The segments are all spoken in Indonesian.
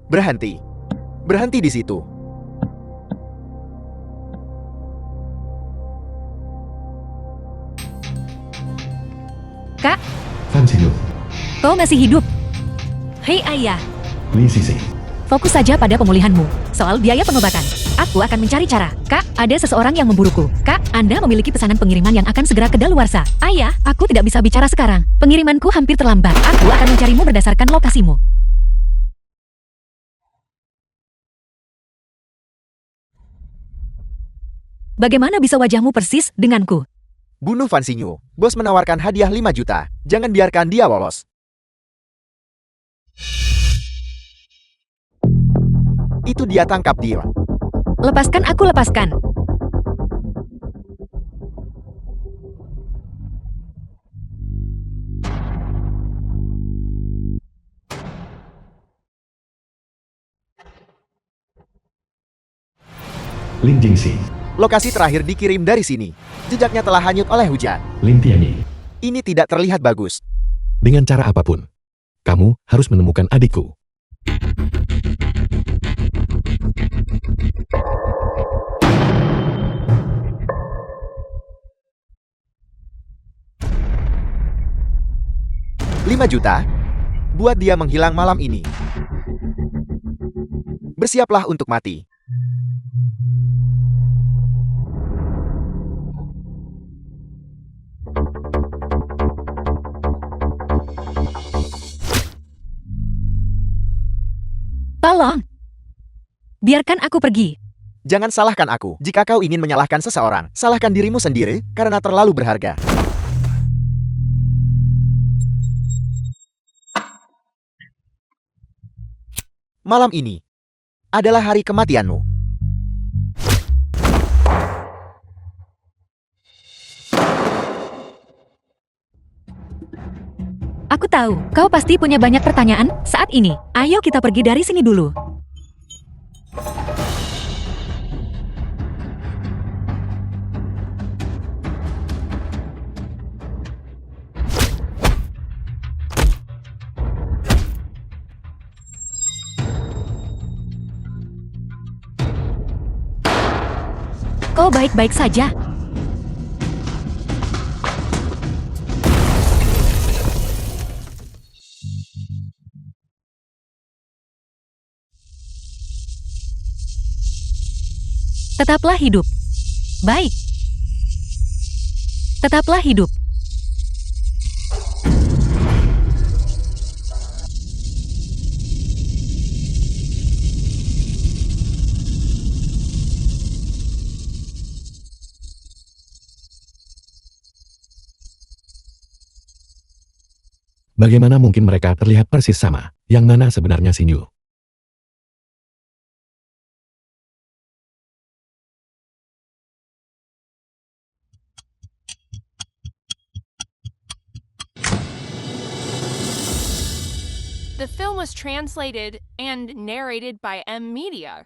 Berhenti. Berhenti di situ. Kak, Fan Xinyu, kau masih hidup? Hei ayah, Li Sisi. fokus saja pada pemulihanmu. Soal biaya pengobatan, aku akan mencari cara. Kak, ada seseorang yang memburuku. Kak, Anda memiliki pesanan pengiriman yang akan segera kedaluarsa. Ayah, aku tidak bisa bicara sekarang. Pengirimanku hampir terlambat. Aku akan mencarimu berdasarkan lokasimu. Bagaimana bisa wajahmu persis denganku? Bunuh Fan Xinyu. Bos menawarkan hadiah 5 juta. Jangan biarkan dia lolos. Itu dia, tangkap dia. Lepaskan aku, lepaskan. Lin Jingxi, Lokasi terakhir dikirim dari sini. Jejaknya telah hanyut oleh hujan. Lin Tianyi. Ini tidak terlihat bagus. Dengan cara apapun, kamu harus menemukan adikku. Lima juta? Buat dia menghilang malam ini. Bersiaplah untuk mati. Tolong. Biarkan aku pergi. Jangan salahkan aku. Jika kau ingin menyalahkan seseorang, salahkan dirimu sendiri karena terlalu berharga. Malam ini adalah hari kematianmu. Aku tahu, kau pasti punya banyak pertanyaan saat ini. Ayo kita pergi dari sini dulu. Kau baik-baik saja. Tetaplah hidup. Baik. Tetaplah hidup. Bagaimana mungkin mereka terlihat persis sama? Yang mana sebenarnya Xinyu? The film was translated and narrated by M Media.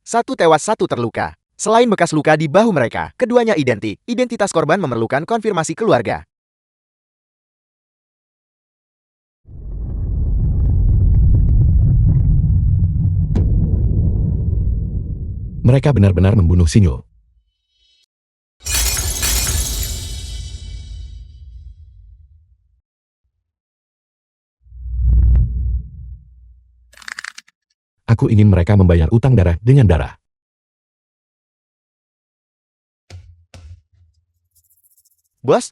Satu tewas, satu terluka. Selain bekas luka di bahu mereka, keduanya identik. Identitas korban memerlukan konfirmasi keluarga. Mereka benar-benar membunuh Xinyu. Aku ingin mereka membayar utang darah dengan darah. Bos,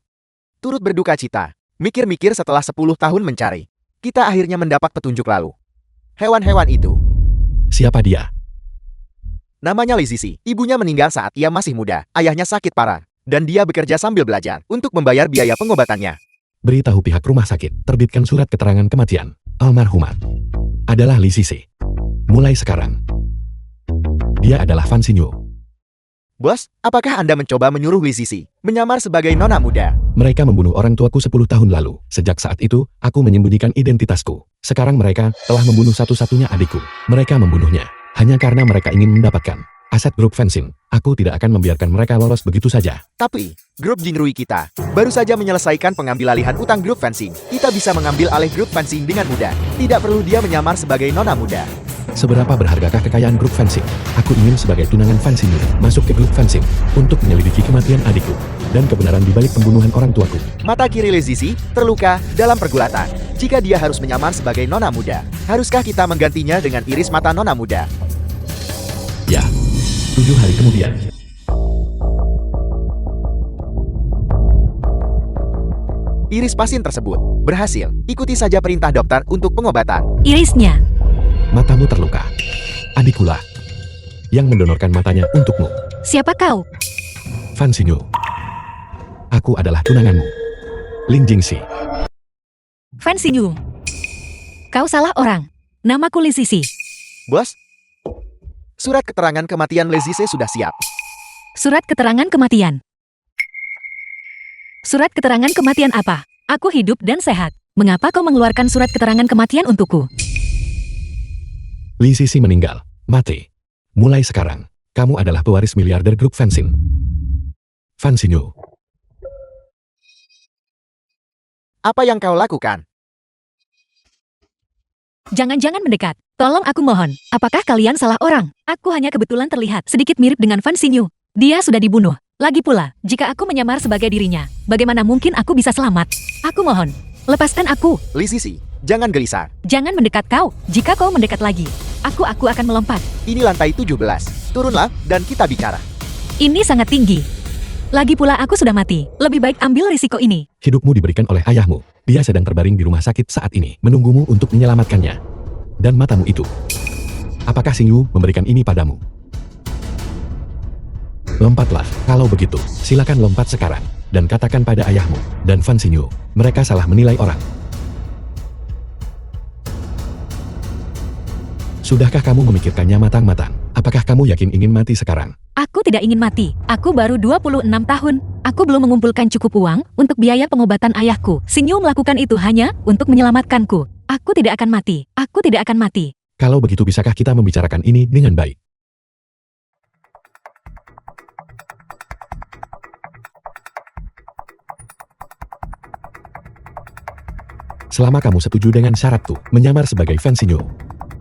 turut berduka cita. Mikir-mikir setelah 10 tahun mencari. Kita akhirnya mendapat petunjuk lalu. Hewan-hewan itu. Siapa dia? Namanya Li Sisi. Ibunya meninggal saat ia masih muda. Ayahnya sakit parah. Dan dia bekerja sambil belajar untuk membayar biaya pengobatannya. Beritahu pihak rumah sakit, terbitkan surat keterangan kematian. Almarhumah adalah Li Sisi. Mulai sekarang, dia adalah Fan Xinyu. Bos, apakah Anda mencoba menyuruh Li Sisi menyamar sebagai nona muda? Mereka membunuh orang tuaku 10 tahun lalu. Sejak saat itu, aku menyembunyikan identitasku. Sekarang mereka telah membunuh satu-satunya adikku. Mereka membunuhnya hanya karena mereka ingin mendapatkan aset grup fencing. Aku tidak akan membiarkan mereka lolos begitu saja. Tapi, grup Jingrui kita baru saja menyelesaikan pengambilalihan utang grup fencing. Kita bisa mengambil alih grup fencing dengan mudah. Tidak perlu dia menyamar sebagai nona muda. Seberapa berhargakah kekayaan grup fencing? Aku ingin sebagai tunangan Fan Xinyu masuk ke grup fencing untuk menyelidiki kematian adikku dan kebenaran di balik pembunuhan orang tuaku. Mata kiri Lezisi terluka dalam pergulatan. Jika dia harus menyamar sebagai nona muda, haruskah kita menggantinya dengan iris mata nona muda? Ya, 7 hari kemudian. Iris pasien tersebut berhasil. Ikuti saja perintah dokter untuk pengobatan. Irisnya. Matamu terluka. Adikulah yang mendonorkan matanya untukmu. Siapa kau? Fan Xinyu. Aku adalah tunanganmu. Lin Jingxi. Fan Xinyu. Kau salah orang. Namaku Li Sisi. Bos, surat keterangan kematian Lezise sudah siap. Surat keterangan kematian. Surat keterangan kematian apa? Aku hidup dan sehat. Mengapa kau mengeluarkan surat keterangan kematian untukku? Li Sisi meninggal. Mati. Mulai sekarang, kamu adalah pewaris miliarder grup fencing. Fan Xinyu. Apa yang kau lakukan? Jangan-jangan mendekat. Tolong aku mohon. Apakah kalian salah orang? Aku hanya kebetulan terlihat sedikit mirip dengan Fan Xinyu. Dia sudah dibunuh. Lagi pula, jika aku menyamar sebagai dirinya, bagaimana mungkin aku bisa selamat? Aku mohon, lepaskan aku. Lizisi, jangan gelisah. Jangan mendekat kau. Jika kau mendekat lagi, aku akan melompat. Ini lantai 17. Turunlah dan kita bicara. Ini sangat tinggi. Lagi pula aku sudah mati. Lebih baik ambil risiko ini. Hidupmu diberikan oleh ayahmu. Dia sedang terbaring di rumah sakit saat ini, menunggumu untuk menyelamatkannya. Dan matamu itu. Apakah Xingyu memberikan ini padamu? Lompatlah. Kalau begitu, silakan lompat sekarang. Dan katakan pada ayahmu dan Fan Xinyu, mereka salah menilai orang. Sudahkah kamu memikirkannya matang-matang? Apakah kamu yakin ingin mati sekarang? Aku tidak ingin mati. Aku baru 26 tahun. Aku belum mengumpulkan cukup uang untuk biaya pengobatan ayahku. Xingyu melakukan itu hanya untuk menyelamatkanku. Aku tidak akan mati. Aku tidak akan mati. Kalau begitu bisakah kita membicarakan ini dengan baik? Selama kamu setuju dengan syaratku menyamar sebagai Fan Xinyu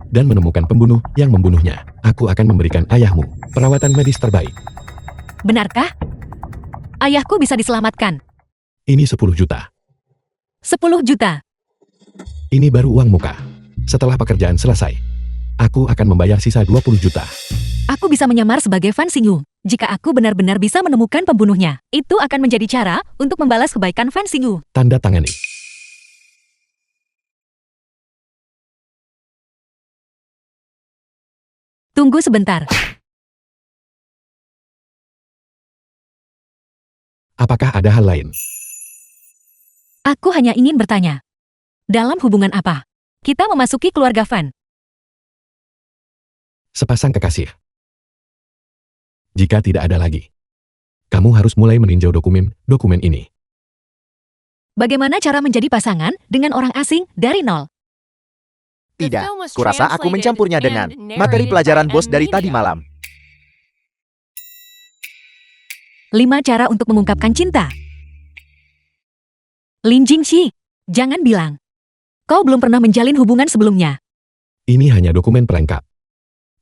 dan menemukan pembunuh yang membunuhnya, aku akan memberikan ayahmu perawatan medis terbaik. Benarkah? Ayahku bisa diselamatkan. Ini 10 juta. 10 juta. Ini baru uang muka. Setelah pekerjaan selesai, aku akan membayar sisa 20 juta. Aku bisa menyamar sebagai Fan Xinyu. Jika aku benar-benar bisa menemukan pembunuhnya, itu akan menjadi cara untuk membalas kebaikan Fan Xinyu. Tanda tangani. Tunggu sebentar. Apakah ada hal lain? Aku hanya ingin bertanya. Dalam hubungan apa kita memasuki keluarga Fan? Sepasang kekasih. Jika tidak ada lagi, kamu harus mulai meninjau dokumen ini. Bagaimana cara menjadi pasangan dengan orang asing dari nol? Tidak, kurasa aku mencampurnya dengan materi pelajaran bos dari tadi malam. 5 cara untuk mengungkapkan cinta. Lin Jingxi, jangan bilang kau belum pernah menjalin hubungan sebelumnya. Ini hanya dokumen pelengkap.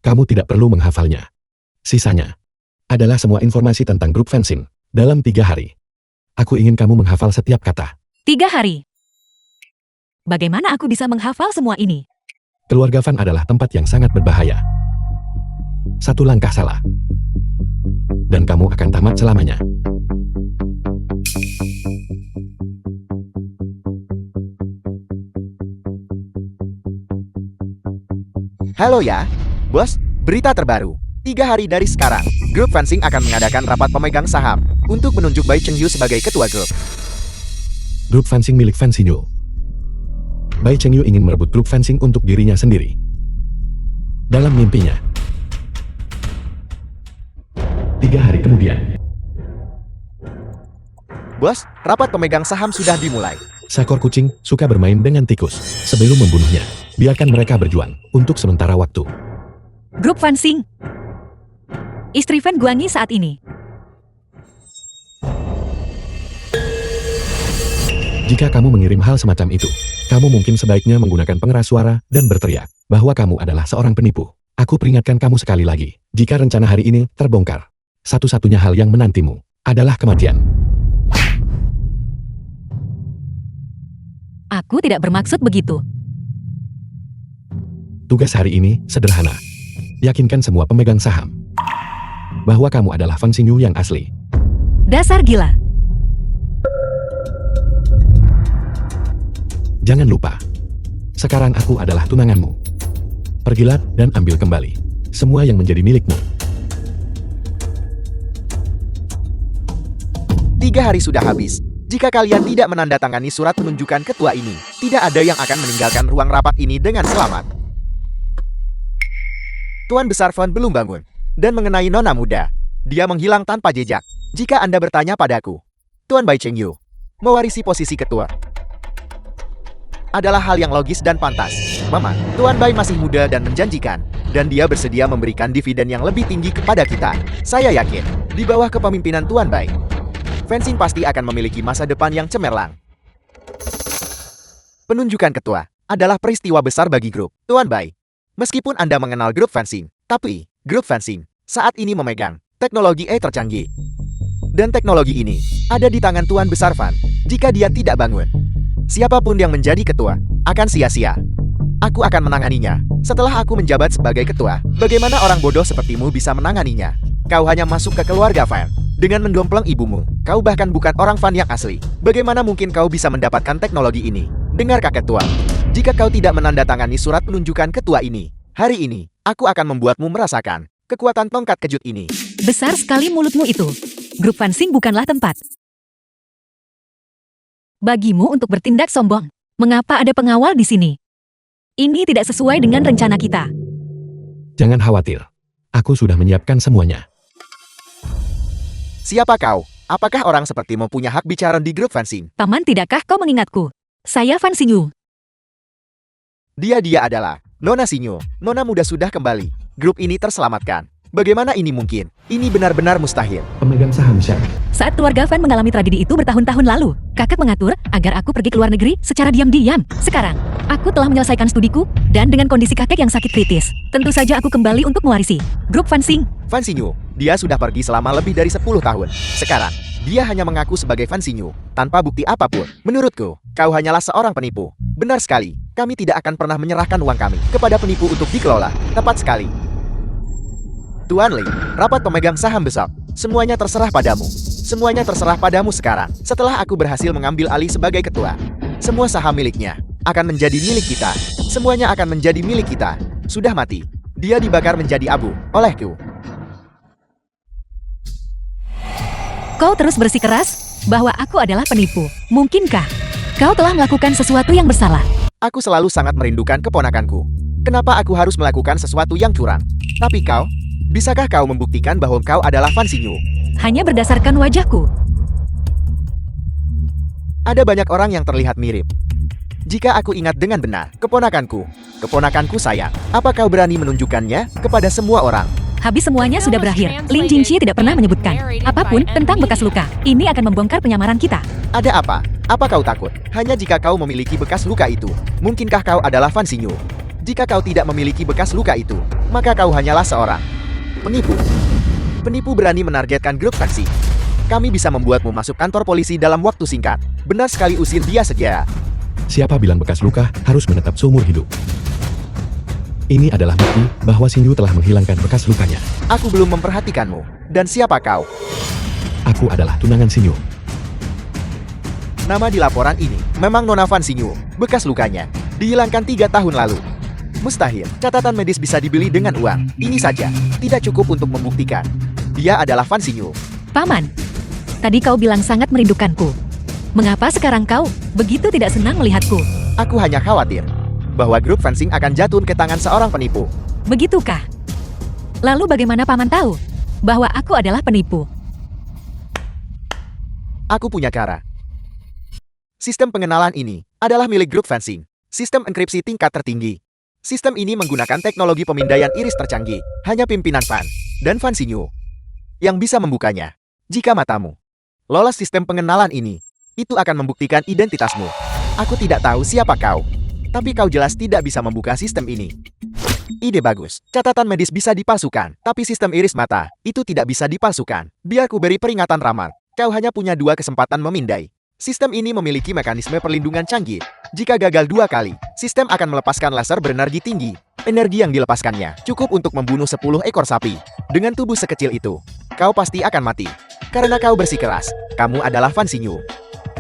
Kamu tidak perlu menghafalnya. Sisanya adalah semua informasi tentang grup fencing dalam 3 hari. Aku ingin kamu menghafal setiap kata. 3 hari. Bagaimana aku bisa menghafal semua ini? Keluarga Fan adalah tempat yang sangat berbahaya. 1 langkah salah, dan kamu akan tamat selamanya. Halo ya, bos, berita terbaru. 3 hari dari sekarang, grup fencing akan mengadakan rapat pemegang saham untuk menunjuk Bai Chengyu sebagai ketua grup. Grup fencing milik Fan Xinyu. Bai Chengyu ingin merebut grup fencing untuk dirinya sendiri. Dalam mimpinya. 3 hari kemudian. Bos, rapat pemegang saham sudah dimulai. Seekor kucing suka bermain dengan tikus. Sebelum membunuhnya, biarkan mereka berjuang untuk sementara waktu. Grup fencing. istri Fan Guangi saat ini. Jika kamu mengirim hal semacam itu, kamu mungkin sebaiknya menggunakan pengeras suara dan berteriak bahwa kamu adalah seorang penipu. Aku peringatkan kamu sekali lagi, jika rencana hari ini terbongkar, satu-satunya hal yang menantimu adalah kematian. Aku tidak bermaksud begitu. Tugas hari ini sederhana. Yakinkan semua pemegang saham bahwa kamu adalah Fan Xingyu yang asli. Dasar gila. Jangan lupa, sekarang aku adalah tunanganmu. Pergilah dan ambil kembali semua yang menjadi milikmu. 3 hari sudah habis. Jika kalian tidak menandatangani surat penunjukan ketua ini, tidak ada yang akan meninggalkan ruang rapat ini dengan selamat. Tuan Besar Fan belum bangun. Dan mengenai nona muda, dia menghilang tanpa jejak. Jika Anda bertanya padaku, Tuan Bai Chengyu mewarisi posisi ketua adalah hal yang logis dan pantas. Mama, Tuan Bai masih muda dan menjanjikan, dan dia bersedia memberikan dividen yang lebih tinggi kepada kita. Saya yakin, di bawah kepemimpinan Tuan Bai, fencing pasti akan memiliki masa depan yang cemerlang. Penunjukan ketua adalah peristiwa besar bagi grup Tuan Bai. Meskipun Anda mengenal grup fencing, tapi grup fencing saat ini memegang teknologi tercanggih. Dan teknologi ini ada di tangan Tuan Besar Fan. Jika dia tidak bangun, siapapun yang menjadi ketua akan sia-sia. Aku akan menanganinya. Setelah aku menjabat sebagai ketua, bagaimana orang bodoh sepertimu bisa menanganinya? Kau hanya masuk ke keluarga Fan dengan mendompleng ibumu. Kau bahkan bukan orang Fan yang asli. Bagaimana mungkin kau bisa mendapatkan teknologi ini? Dengarkah ketua? Jika kau tidak menandatangani surat penunjukan ketua ini, hari ini, aku akan membuatmu merasakan kekuatan tongkat kejut ini. Besar sekali mulutmu itu. Grup fencing bukanlah tempat bagimu untuk bertindak sombong. Mengapa ada pengawal di sini? Ini tidak sesuai dengan rencana kita. Jangan khawatir, aku sudah menyiapkan semuanya. Siapa kau? Apakah orang sepertimu punya hak bicara di grup fencing? Paman, tidakkah kau mengingatku? Saya Fan Xingyu. Dia adalah Nona Xingyu. Nona muda sudah kembali. Grup ini terselamatkan. Bagaimana ini mungkin? Ini benar-benar mustahil. Pemegang saham Shan. Saat keluarga Fan mengalami tragedi itu bertahun-tahun lalu, kakak mengatur agar aku pergi ke luar negeri secara diam-diam. Sekarang, aku telah menyelesaikan studiku, dan dengan kondisi kakek yang sakit kritis, tentu saja aku kembali untuk mewarisi grup fencing. Fan Xingyu, dia sudah pergi selama lebih dari 10 tahun. Sekarang, dia hanya mengaku sebagai Fan Xingyu, tanpa bukti apapun. Menurutku, kau hanyalah seorang penipu. Benar sekali, kami tidak akan pernah menyerahkan uang kami kepada penipu untuk dikelola. Tepat sekali. Tuan Li, rapat pemegang saham besok. Semuanya terserah padamu. Semuanya terserah padamu sekarang. Setelah aku berhasil mengambil alih sebagai ketua, semua saham miliknya akan menjadi milik kita. Semuanya akan menjadi milik kita. Sudah mati. Dia dibakar menjadi abu olehku. Kau terus bersikeras bahwa aku adalah penipu. Mungkinkah kau telah melakukan sesuatu yang bersalah? Aku selalu sangat merindukan keponakanku. Kenapa aku harus melakukan sesuatu yang curang? Tapi kau, bisakah kau membuktikan bahwa kau adalah Fan Xingyu? Hanya berdasarkan wajahku. Ada banyak orang yang terlihat mirip. Jika aku ingat dengan benar, keponakanku sayang. Apa kau berani menunjukkannya kepada semua orang? Habis semuanya sudah berakhir. Lin Jingqi tidak pernah menyebutkan apapun tentang bekas luka. Ini akan membongkar penyamaran kita. Ada apa? Apa kau takut? Hanya jika kau memiliki bekas luka itu, mungkinkah kau adalah Fan Xingyu? Jika kau tidak memiliki bekas luka itu, maka kau hanyalah seorang penipu. Penipu berani menargetkan grup taksi. Kami bisa membuatmu masuk kantor polisi dalam waktu singkat. Benar sekali, usir dia segera. Siapa bilang bekas luka harus menetap seumur hidup? Ini adalah bukti bahwa Xingyu telah menghilangkan bekas lukanya. Aku belum memperhatikanmu. Dan siapa kau? Aku adalah tunangan Xingyu. Nama di laporan ini memang Nona Fan Xingyu. Bekas lukanya dihilangkan 3 tahun lalu. Mustahil, catatan medis bisa dibeli dengan uang. Ini saja tidak cukup untuk membuktikan dia adalah Fan Xingyu. Paman, tadi kau bilang sangat merindukanku. Mengapa sekarang kau begitu tidak senang melihatku? Aku hanya khawatir bahwa grup fencing akan jatuh ke tangan seorang penipu. Begitukah? Lalu bagaimana Paman tahu bahwa aku adalah penipu? Aku punya cara. Sistem pengenalan ini adalah milik grup fencing. Sistem enkripsi tingkat tertinggi. Sistem ini menggunakan teknologi pemindaian iris tercanggih. Hanya pimpinan Fan dan Fan Xingyu yang bisa membukanya. Jika matamu lolos sistem pengenalan ini, itu akan membuktikan identitasmu. Aku tidak tahu siapa kau, tapi kau jelas tidak bisa membuka sistem ini. Ide bagus. Catatan medis bisa dipalsukan, tapi sistem iris mata itu tidak bisa dipalsukan. Biar ku beri peringatan ramah. Kau hanya punya 2 kesempatan memindai. Sistem ini memiliki mekanisme perlindungan canggih. Jika gagal 2 kali, sistem akan melepaskan laser berenergi tinggi. Energi yang dilepaskannya cukup untuk membunuh 10 ekor sapi. Dengan tubuh sekecil itu, kau pasti akan mati. Karena kau bersikeras, kamu adalah Fan Xingyu.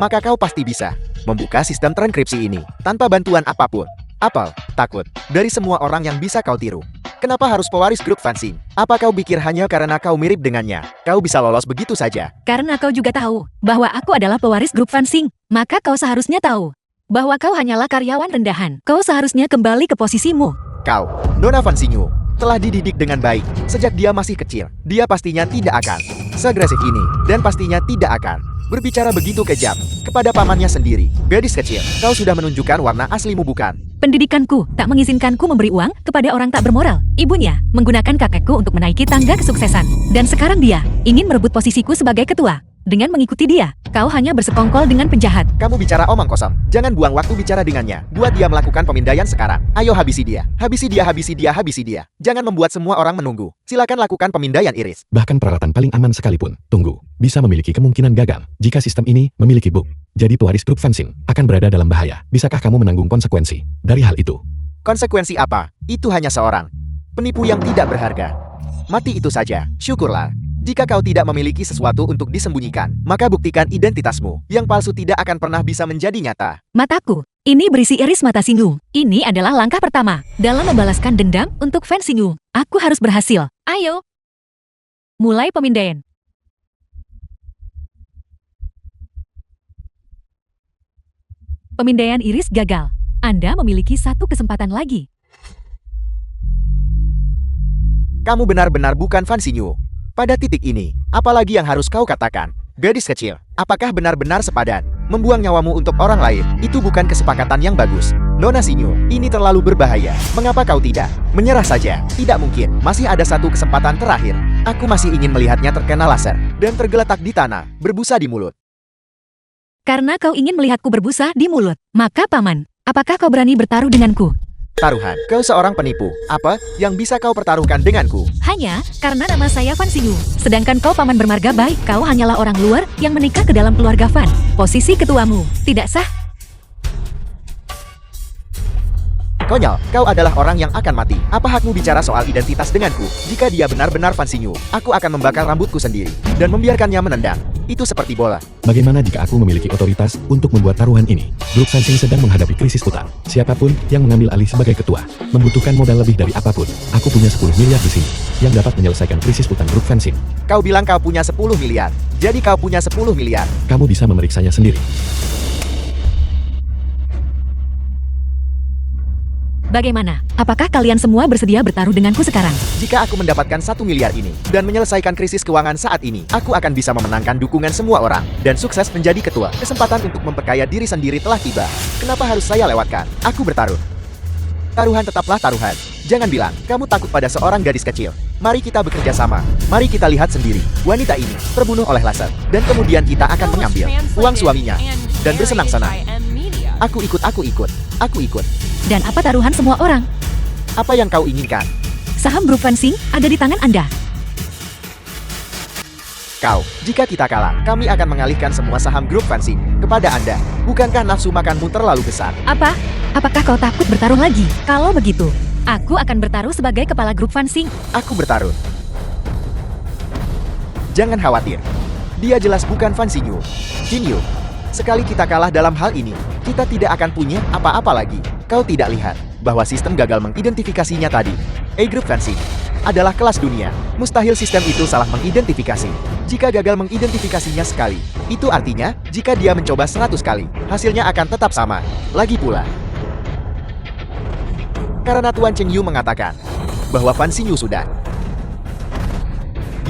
Maka kau pasti bisa membuka sistem trankripsi ini tanpa bantuan apapun. Apel, takut dari semua orang yang bisa kau tiru. Kenapa harus pewaris grup Fan Xing? Apa kau pikir hanya karena kau mirip dengannya, kau bisa lolos begitu saja? Karena kau juga tahu bahwa aku adalah pewaris grup Fan Xing, maka kau seharusnya tahu bahwa kau hanyalah karyawan rendahan. Kau seharusnya kembali ke posisimu. Kau, Nona Fan Xingyu, telah dididik dengan baik sejak dia masih kecil. Dia pastinya tidak akan seagresif ini, dan pastinya tidak akan berbicara begitu kejam kepada pamannya sendiri. Gadis kecil, kau sudah menunjukkan warna aslimu bukan? Pendidikanku tak mengizinkanku memberi uang kepada orang tak bermoral. Ibunya menggunakan kakekku untuk menaiki tangga kesuksesan. Dan sekarang dia ingin merebut posisiku sebagai ketua. Dengan mengikuti dia, kau hanya bersekongkol dengan penjahat. Kamu bicara omong kosong. Jangan buang waktu bicara dengannya. Buat dia melakukan pemindaian sekarang. Ayo habisi dia. Habisi dia, habisi dia, habisi dia. Jangan membuat semua orang menunggu. Silakan lakukan pemindaian iris. Bahkan peralatan paling aman sekalipun, tunggu, bisa memiliki kemungkinan gagal. Jika sistem ini memiliki bug, jadi pewaris grup Fan Xing akan berada dalam bahaya. Bisakah kamu menanggung konsekuensi dari hal itu? Konsekuensi apa? Itu hanya seorang penipu yang tidak berharga. Mati itu saja. Syukurlah. Jika kau tidak memiliki sesuatu untuk disembunyikan, maka buktikan identitasmu. Yang palsu tidak akan pernah bisa menjadi nyata. Mataku, ini berisi iris mata Xingyu. Ini adalah langkah pertama dalam membalaskan dendam untuk Fan Xingyu. Aku harus berhasil. Ayo. Mulai pemindaian. Pemindaian iris gagal. Anda memiliki 1 kesempatan lagi. Kamu benar-benar bukan Fan Xingyu. Pada titik ini, apalagi yang harus kau katakan? Gadis kecil, apakah benar-benar sepadan? Membuang nyawamu untuk orang lain, itu bukan kesepakatan yang bagus. Nona Xingyu, ini terlalu berbahaya. Mengapa kau tidak menyerah saja? Tidak mungkin, masih ada 1 kesempatan terakhir. Aku masih ingin melihatnya terkena laser dan tergeletak di tanah, berbusa di mulut. Karena kau ingin melihatku berbusa di mulut, maka paman, apakah kau berani bertaruh denganku? Taruhan, kau seorang penipu. Apa yang bisa kau pertaruhkan denganku? Hanya karena nama saya Fan Xingyu. Sedangkan kau paman bermarga baik, kau hanyalah orang luar yang menikah ke dalam keluarga Fan. Posisi ketuamu tidak sah. Konyol, kau adalah orang yang akan mati. Apa hakmu bicara soal identitas denganku? Jika dia benar-benar Fan Xingyu, aku akan membakar rambutku sendiri dan membiarkannya menendang. Itu seperti bola. Bagaimana jika aku memiliki otoritas untuk membuat taruhan ini? Grup Fan Xing sedang menghadapi krisis utang. Siapapun yang mengambil alih sebagai ketua membutuhkan modal lebih dari apapun. Aku punya 10 miliar di sini yang dapat menyelesaikan krisis utang grup Fan Xing. Kau bilang kau punya 10 miliar. Jadi kau punya 10 miliar. Kamu bisa memeriksanya sendiri. Bagaimana? Apakah kalian semua bersedia bertaruh denganku sekarang? Jika aku mendapatkan 1 miliar ini dan menyelesaikan krisis keuangan saat ini, aku akan bisa memenangkan dukungan semua orang dan sukses menjadi ketua. Kesempatan untuk memperkaya diri sendiri telah tiba. Kenapa harus saya lewatkan? Aku bertaruh. Taruhan tetaplah taruhan. Jangan bilang kamu takut pada seorang gadis kecil. Mari kita bekerja sama. Mari kita lihat sendiri. Wanita ini terbunuh oleh laser dan kemudian kita akan mengambil uang suaminya dan bersenang-senang. Aku ikut, aku ikut, aku ikut. Dan apa taruhan semua orang? Apa yang kau inginkan? Saham grup Fan Xing ada di tangan Anda. Kau, jika kita kalah, kami akan mengalihkan semua saham grup Fan Xing kepada Anda. Bukankah nafsu makanmu terlalu besar? Apa? Apakah kau takut bertaruh lagi? Kalau begitu, aku akan bertaruh sebagai kepala grup Fan Xing. Aku bertaruh. Jangan khawatir. Dia jelas bukan Fan Xingyu. Jinyu, sekali kita kalah dalam hal ini, kita tidak akan punya apa-apa lagi. Kau tidak lihat bahwa sistem gagal mengidentifikasinya tadi. Grup Fan Xing adalah kelas dunia. Mustahil sistem itu salah mengidentifikasi. Jika gagal mengidentifikasinya sekali, itu artinya jika dia mencoba 100 kali, hasilnya akan tetap sama. Lagi pula, karena Tuan Cheng Yu mengatakan bahwa Fan Xingyu sudah.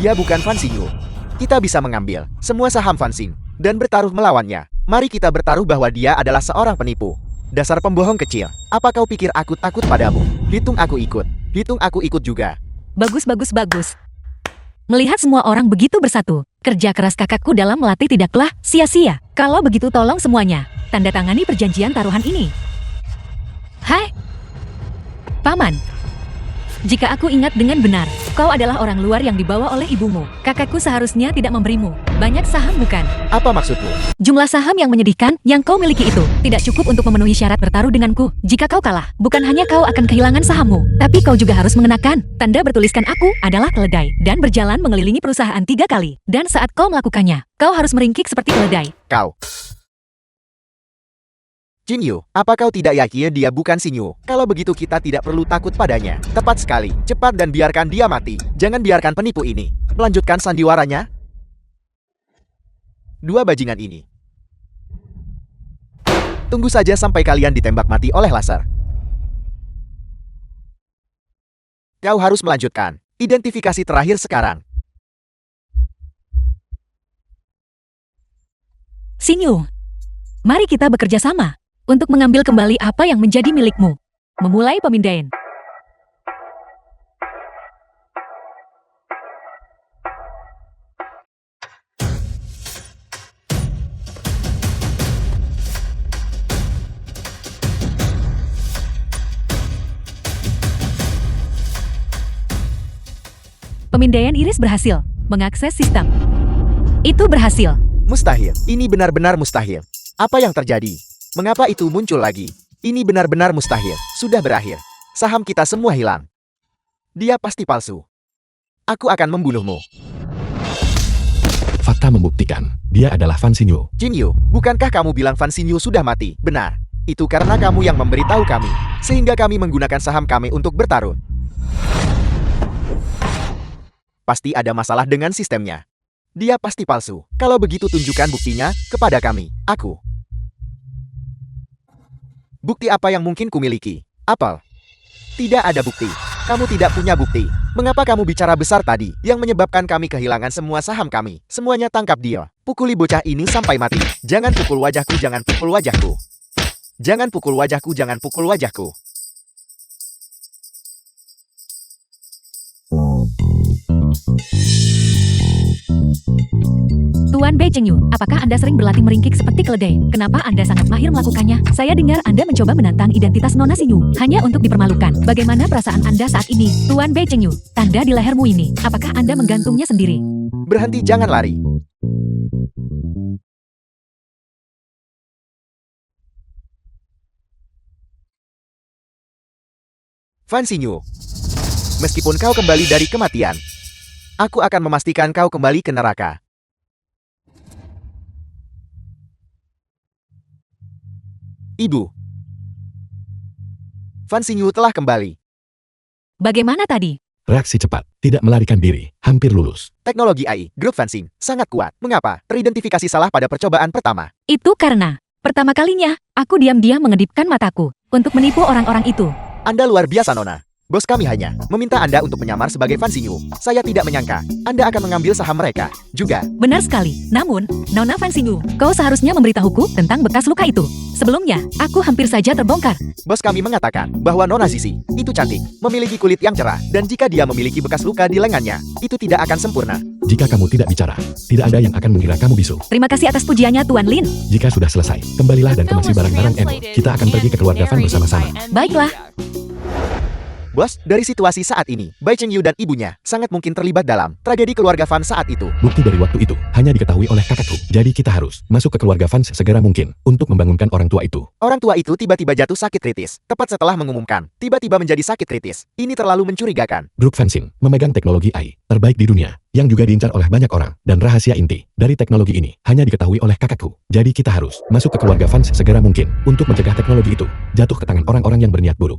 Dia bukan Fan Xingyu. Kita bisa mengambil semua saham Fan Xing dan bertaruh melawannya. Mari kita bertaruh bahwa dia adalah seorang penipu. Dasar pembohong kecil. Apa kau pikir aku takut padamu? Hitung aku ikut. Hitung aku ikut juga. Bagus, bagus, bagus. Melihat semua orang begitu bersatu, kerja keras kakakku dalam melatih tidaklah sia-sia. Kalau begitu tolong semuanya, tanda tangani perjanjian taruhan ini. Hai, Paman. Jika aku ingat dengan benar, kau adalah orang luar yang dibawa oleh ibumu. Kakakku seharusnya tidak memberimu banyak saham, bukan? Apa maksudmu? Jumlah saham yang menyedihkan yang kau miliki itu tidak cukup untuk memenuhi syarat bertaruh denganku. Jika kau kalah, bukan hanya kau akan kehilangan sahammu, tapi kau juga harus mengenakan tanda bertuliskan aku adalah keledai dan berjalan mengelilingi perusahaan 3 kali. Dan saat kau melakukannya, kau harus meringkik seperti keledai. Kau. Jinyu, apa kau tidak yakin dia bukan Sinyu? Kalau begitu kita tidak perlu takut padanya. Tepat sekali, cepat dan biarkan dia mati. Jangan biarkan penipu ini melanjutkan sandiwaranya. 2 bajingan ini. Tunggu saja sampai kalian ditembak mati oleh laser. Kau harus melanjutkan identifikasi terakhir sekarang. Sinyu, mari kita bekerja sama untuk mengambil kembali apa yang menjadi milikmu. Memulai pemindaian. Pemindaian iris berhasil mengakses sistem. Itu berhasil. Mustahil, ini benar-benar mustahil. Apa yang terjadi? Mengapa itu muncul lagi? Ini benar-benar mustahil. Sudah berakhir. Saham kita semua hilang. Dia pasti palsu. Aku akan membunuhmu. Fakta membuktikan, dia adalah Fan Xinyu. Jinyu, bukankah kamu bilang Fan Xinyu sudah mati? Benar. Itu karena kamu yang memberitahu kami, sehingga kami menggunakan saham kami untuk bertaruh. Pasti ada masalah dengan sistemnya. Dia pasti palsu. Kalau begitu tunjukkan buktinya kepada kami. Aku. Bukti apa yang mungkin kumiliki? Apel. Tidak ada bukti. Kamu tidak punya bukti. Mengapa kamu bicara besar tadi yang menyebabkan kami kehilangan semua saham kami? Semuanya tangkap dia. Pukuli bocah ini sampai mati. Jangan pukul wajahku, jangan pukul wajahku. Jangan pukul wajahku, jangan pukul wajahku. Tuan Bei Chengyu, apakah Anda sering berlatih meringkik seperti keledai? Kenapa Anda sangat mahir melakukannya? Saya dengar Anda mencoba menantang identitas Nona Xinyu hanya untuk dipermalukan. Bagaimana perasaan Anda saat ini? Tuan Bei Chengyu, tanda di lehermu ini, apakah Anda menggantungnya sendiri? Berhenti, jangan lari. Fan Xinyu, meskipun kau kembali dari kematian, aku akan memastikan kau kembali ke neraka. Ibu. Fan Xinyu telah kembali. Bagaimana tadi? Reaksi cepat, tidak melarikan diri, hampir lulus. Teknologi AI, grup fencing, sangat kuat. Mengapa? Teridentifikasi salah pada percobaan pertama. Itu karena, pertama kalinya, aku diam-diam mengedipkan mataku untuk menipu orang-orang itu. Anda luar biasa, Nona. Bos kami hanya meminta Anda untuk menyamar sebagai Fan Xinyu. Saya tidak menyangka Anda akan mengambil saham mereka juga. Benar sekali. Namun, Nona Fan Xinyu, kau seharusnya memberitahuku tentang bekas luka itu. Sebelumnya, aku hampir saja terbongkar. Bos kami mengatakan bahwa Nona Sisi itu cantik, memiliki kulit yang cerah, dan jika dia memiliki bekas luka di lengannya, itu tidak akan sempurna. Jika kamu tidak bicara, tidak ada yang akan mengira kamu bisu. Terima kasih atas pujiannya, Tuan Lin. Jika sudah selesai, kembalilah dan kemasi barang-barang Emo. Kita akan pergi ke keluarga Fan bersama-sama. Baiklah. Bos, dari situasi saat ini, Bai Chengyu dan ibunya sangat mungkin terlibat dalam tragedi keluarga Fan saat itu. Bukti dari waktu itu hanya diketahui oleh kakakku. Jadi kita harus masuk ke keluarga Fan sesegera mungkin untuk membangunkan orang tua itu. Orang tua itu tiba-tiba jatuh sakit kritis. Tepat setelah mengumumkan, tiba-tiba menjadi sakit kritis. Ini terlalu mencurigakan. Grup Fansin memegang teknologi AI terbaik di dunia yang juga diincar oleh banyak orang. Dan rahasia inti dari teknologi ini hanya diketahui oleh kakakku. Jadi kita harus masuk ke keluarga Fan sesegera mungkin untuk mencegah teknologi itu jatuh ke tangan orang-orang yang berniat buruk.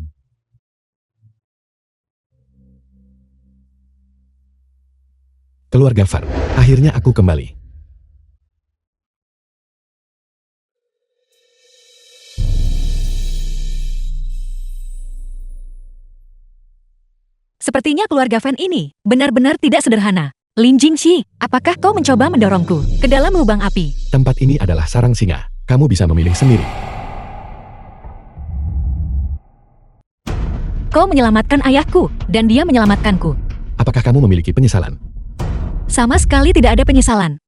Keluarga Fan, akhirnya aku kembali. Sepertinya keluarga Fan ini benar-benar tidak sederhana. Lin Jingxi, apakah kau mencoba mendorongku ke dalam lubang api? Tempat ini adalah sarang singa. Kamu bisa memilih sendiri. Kau menyelamatkan ayahku, dan dia menyelamatkanku. Apakah kamu memiliki penyesalan? Sama sekali tidak ada penyesalan.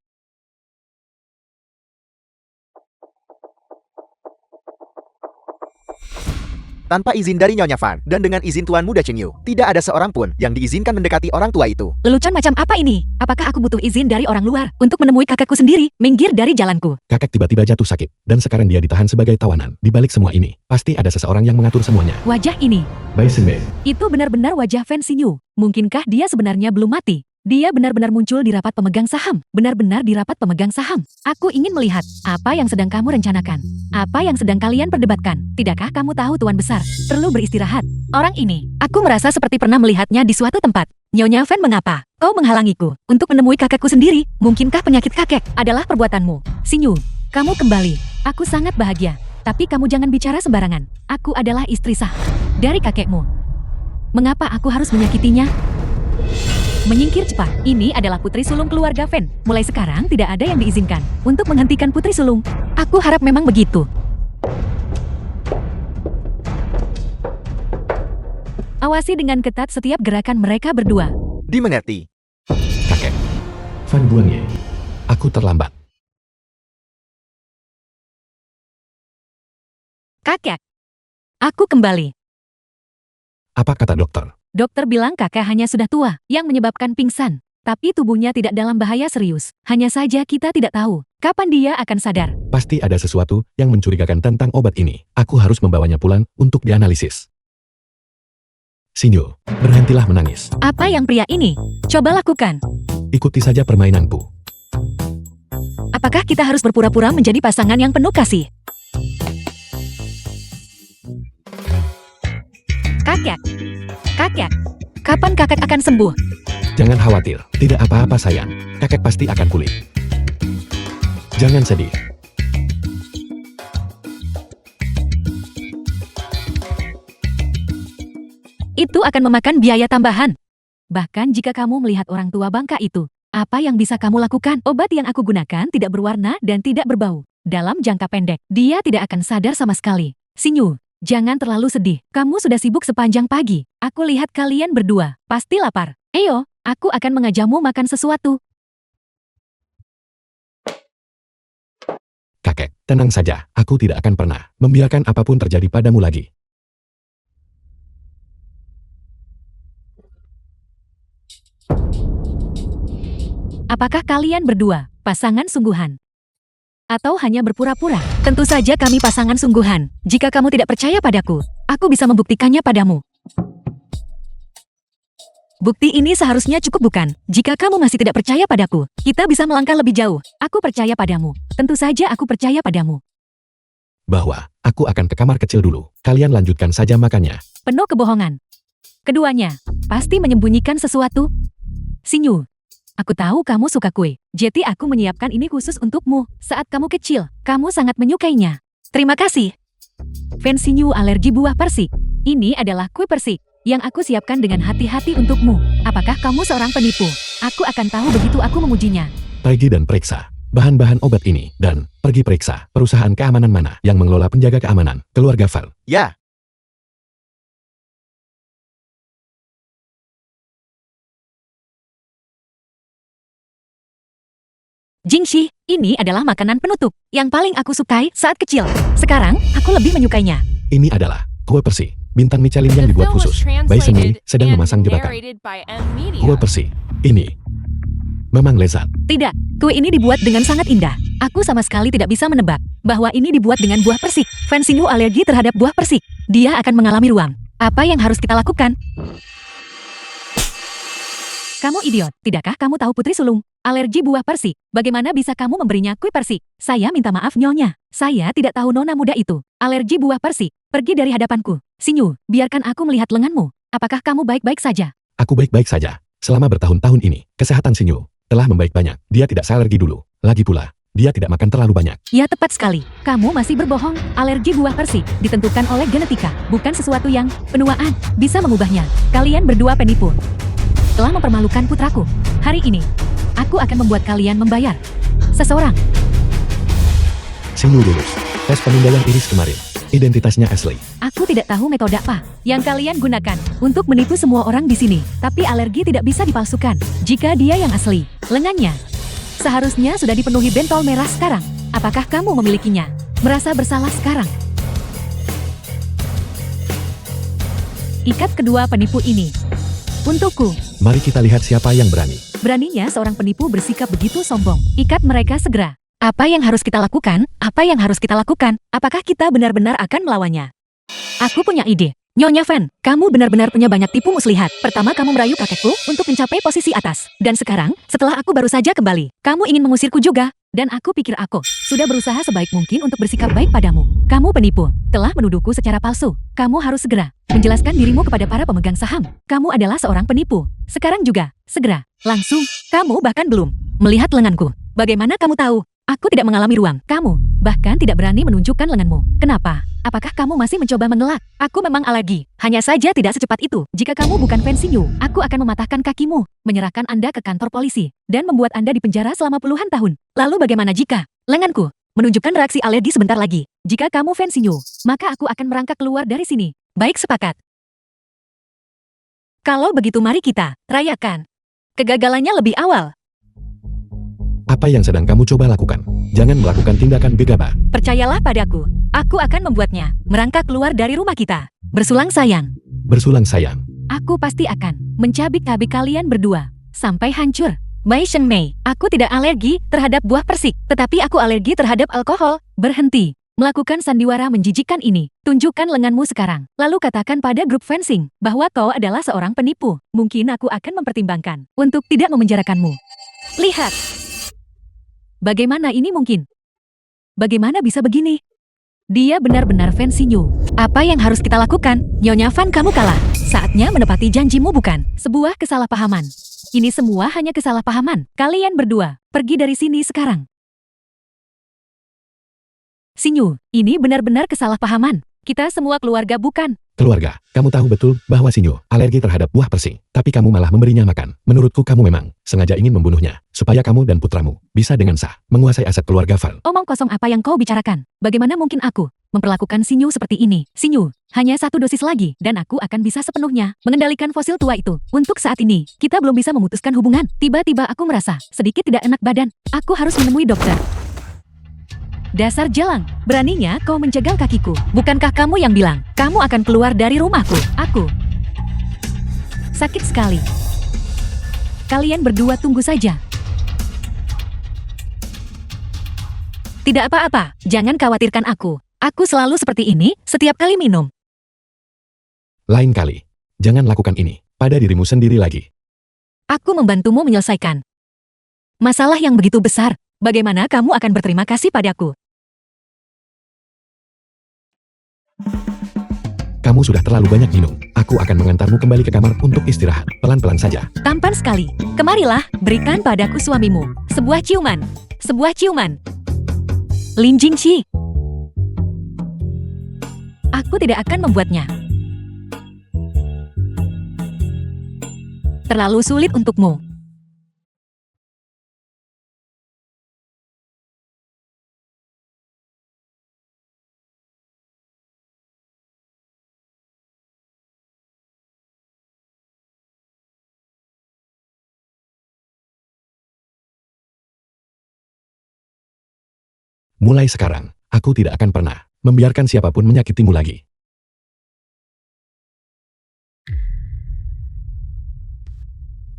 Tanpa izin dari Nyonya Fan dan dengan izin Tuan Muda Chen Yu, tidak ada seorang pun yang diizinkan mendekati orang tua itu. Lelucon macam apa ini? Apakah aku butuh izin dari orang luar untuk menemui kakakku sendiri? Minggir dari jalanku. Kakek tiba-tiba jatuh sakit, dan sekarang dia ditahan sebagai tawanan. Di balik semua ini, pasti ada seseorang yang mengatur semuanya. Wajah ini, Bai Shenmei, itu benar-benar wajah Fan Xinyu. Mungkinkah dia sebenarnya belum mati? Dia benar-benar muncul di rapat pemegang saham. Benar-benar di rapat pemegang saham. Aku ingin melihat apa yang sedang kamu rencanakan. Apa yang sedang kalian perdebatkan. Tidakkah kamu tahu Tuan Besar perlu beristirahat? Orang ini, aku merasa seperti pernah melihatnya di suatu tempat. Nyonya Fan, mengapa kau menghalangiku untuk menemui kakekku sendiri? Mungkinkah penyakit kakek adalah perbuatanmu? Xinyu, kamu kembali. Aku sangat bahagia. Tapi kamu jangan bicara sembarangan. Aku adalah istri sah dari kakekmu. Mengapa aku harus menyakitinya? Menyingkir cepat. Ini adalah putri sulung keluarga Fan. Mulai sekarang tidak ada yang diizinkan untuk menghentikan putri sulung. Aku harap memang begitu. Awasi dengan ketat setiap gerakan mereka berdua. Dimengerti. kakek. Fan Buangye, aku terlambat. Kakek, aku kembali. Apa kata dokter? Dokter bilang kakek hanya sudah tua, yang menyebabkan pingsan. Tapi tubuhnya tidak dalam bahaya serius. Hanya saja kita tidak tahu kapan dia akan sadar. Pasti ada sesuatu yang mencurigakan tentang obat ini. Aku harus membawanya pulang untuk dianalisis. Xinyu, berhentilah menangis. Apa yang pria ini coba lakukan? Ikuti saja permainanku. Apakah kita harus berpura-pura menjadi pasangan yang penuh kasih? Kakek, kapan kakek akan sembuh? Jangan khawatir, tidak apa-apa sayang. Kakek pasti akan pulih. Jangan sedih. Itu akan memakan biaya tambahan. Bahkan jika kamu melihat orang tua bangka itu, apa yang bisa kamu lakukan? Obat yang aku gunakan tidak berwarna dan tidak berbau. Dalam jangka pendek, dia tidak akan sadar sama sekali. Xinyu, jangan terlalu sedih. Kamu sudah sibuk sepanjang pagi. Aku lihat kalian berdua pasti lapar. Ayo, aku akan mengajakmu makan sesuatu. Kakek, tenang saja. Aku tidak akan pernah membiarkan apapun terjadi padamu lagi. Apakah kalian berdua pasangan sungguhan? Atau hanya berpura-pura? Tentu saja kami pasangan sungguhan. Jika kamu tidak percaya padaku, aku bisa membuktikannya padamu. Bukti ini seharusnya cukup, bukan? Jika kamu masih tidak percaya padaku, kita bisa melangkah lebih jauh. Aku percaya padamu. Tentu saja aku percaya padamu. Bahwa aku akan ke kamar kecil dulu. Kalian lanjutkan saja makannya. Penuh kebohongan. Keduanya pasti menyembunyikan sesuatu. Xinyu, aku tahu kamu suka kue. Jadi aku menyiapkan ini khusus untukmu. Saat kamu kecil, kamu sangat menyukainya. Terima kasih. Fan Xinyu alergi buah persik. Ini adalah kue persik yang aku siapkan dengan hati-hati untukmu. Apakah kamu seorang penipu? Aku akan tahu begitu aku memujinya. Pergi dan periksa bahan-bahan obat ini. Dan pergi periksa perusahaan keamanan mana yang mengelola penjaga keamanan keluarga Val. Ya. Jingxi, ini adalah makanan penutup yang paling aku sukai saat kecil. Sekarang, aku lebih menyukainya. Ini adalah kue persi bintang Michelin yang The dibuat film was khusus. Bai Shenmei translated sedang and memasang jebakan. narrated by M Media. Kue persi ini memang lezat. Tidak, kue ini dibuat dengan sangat indah. Aku sama sekali tidak bisa menebak bahwa ini dibuat dengan buah persik. Fan Xinyu alergi terhadap buah persik. Dia akan mengalami ruam. Apa yang harus kita lakukan? Kamu idiot, tidakkah kamu tahu putri sulung alergi buah persik? Bagaimana bisa kamu memberinya kue persik? Saya minta maaf nyonya. Saya tidak tahu nona muda itu alergi buah persik. Pergi dari hadapanku. Xinyu, biarkan aku melihat lenganmu. Apakah kamu baik-baik saja? Aku baik-baik saja. Selama bertahun-tahun ini, kesehatan Xinyu telah membaik banyak. Dia tidak alergi dulu. Lagi pula, dia tidak makan terlalu banyak. Ya, tepat sekali. Kamu masih berbohong. Alergi buah persik ditentukan oleh genetika, bukan sesuatu yang penuaan bisa mengubahnya. Kalian berdua penipu. Telah mempermalukan putraku. Hari ini, aku akan membuat kalian membayar. Seseorang. Xinyu lulus tes pemindaian iris kemarin. Identitasnya Ashley. Aku tidak tahu metode apa yang kalian gunakan untuk menipu semua orang di sini. Tapi alergi tidak bisa dipalsukan. Jika dia yang asli, lengannya seharusnya sudah dipenuhi bentol merah sekarang. Apakah kamu memilikinya? Merasa bersalah sekarang? Ikat kedua penipu ini untukku. Mari kita lihat siapa yang berani. Beraninya seorang penipu bersikap begitu sombong. Ikat mereka segera. Apa yang harus kita lakukan? Apa yang harus kita lakukan? Apakah kita benar-benar akan melawannya? Aku punya ide. Nyonya Van, kamu benar-benar punya banyak tipu muslihat. Pertama kamu merayu kakekku untuk mencapai posisi atas. Dan sekarang, setelah aku baru saja kembali, kamu ingin mengusirku juga. Dan aku pikir aku sudah berusaha sebaik mungkin untuk bersikap baik padamu. Kamu penipu, telah menuduhku secara palsu. Kamu harus segera menjelaskan dirimu kepada para pemegang saham. Kamu adalah seorang penipu. Sekarang juga, segera, langsung. Kamu bahkan belum melihat lenganku. Bagaimana kamu tahu? Aku tidak mengalami ruang. Kamu bahkan tidak berani menunjukkan lenganmu. Kenapa? Apakah kamu masih mencoba mengelak? Aku memang alergi. Hanya saja tidak secepat itu. Jika kamu bukan Fan Xinyu, aku akan mematahkan kakimu, menyerahkan Anda ke kantor polisi, dan membuat Anda dipenjara selama puluhan tahun. Lalu bagaimana jika lenganku menunjukkan reaksi alergi sebentar lagi? Jika kamu Fan Xinyu, maka aku akan merangkak keluar dari sini. Baik, sepakat. Kalau begitu mari kita rayakan kegagalannya lebih awal. Apa yang sedang kamu coba lakukan? Jangan melakukan tindakan gegabah. Percayalah padaku, aku akan membuatnya merangkak keluar dari rumah kita. Bersulang sayang. Bersulang sayang. Aku pasti akan mencabik-cabik kalian berdua sampai hancur. Bai Shengmei, aku tidak alergi terhadap buah persik, tetapi aku alergi terhadap alkohol. Berhenti melakukan sandiwara menjijikkan ini. Tunjukkan lenganmu sekarang. Lalu katakan pada grup fencing bahwa kau adalah seorang penipu. Mungkin aku akan mempertimbangkan untuk tidak memenjarakanmu. Lihat. Bagaimana ini mungkin? Bagaimana bisa begini? Dia benar-benar Fan Xinyu. Apa yang harus kita lakukan? Nyonya Van, kamu kalah. Saatnya menepati janjimu, bukan sebuah kesalahpahaman. Ini semua hanya kesalahpahaman. Kalian berdua, pergi dari sini sekarang. Xinyu, ini benar-benar kesalahpahaman. Kita semua keluarga, bukan? Keluarga, kamu tahu betul bahwa Xinyu alergi terhadap buah persing. Tapi kamu malah memberinya makan. Menurutku kamu memang sengaja ingin membunuhnya. Supaya kamu dan putramu bisa dengan sah menguasai aset keluarga Val. Omong kosong apa yang kau bicarakan? Bagaimana mungkin aku memperlakukan Xinyu seperti ini? Xinyu, hanya satu dosis lagi dan aku akan bisa sepenuhnya mengendalikan fosil tua itu. Untuk saat ini, kita belum bisa memutuskan hubungan. Tiba-tiba aku merasa sedikit tidak enak badan. Aku harus menemui dokter. Dasar jalang, beraninya kau menjegal kakiku. Bukankah kamu yang bilang, kamu akan keluar dari rumahku? Aku sakit sekali. Kalian berdua tunggu saja. Tidak apa-apa, jangan khawatirkan aku. Aku selalu seperti ini, setiap kali minum. Lain kali, jangan lakukan ini pada dirimu sendiri lagi. Aku membantumu menyelesaikan masalah yang begitu besar. Bagaimana kamu akan berterima kasih padaku? Kamu sudah terlalu banyak minum. Aku akan mengantarmu kembali ke kamar untuk istirahat. Pelan-pelan saja. Tampan sekali. Kemarilah, berikan padaku suamimu. Sebuah ciuman. Sebuah ciuman. Lin Jingxi. Aku tidak akan membuatnya terlalu sulit untukmu. Mulai sekarang, aku tidak akan pernah membiarkan siapapun menyakitimu lagi.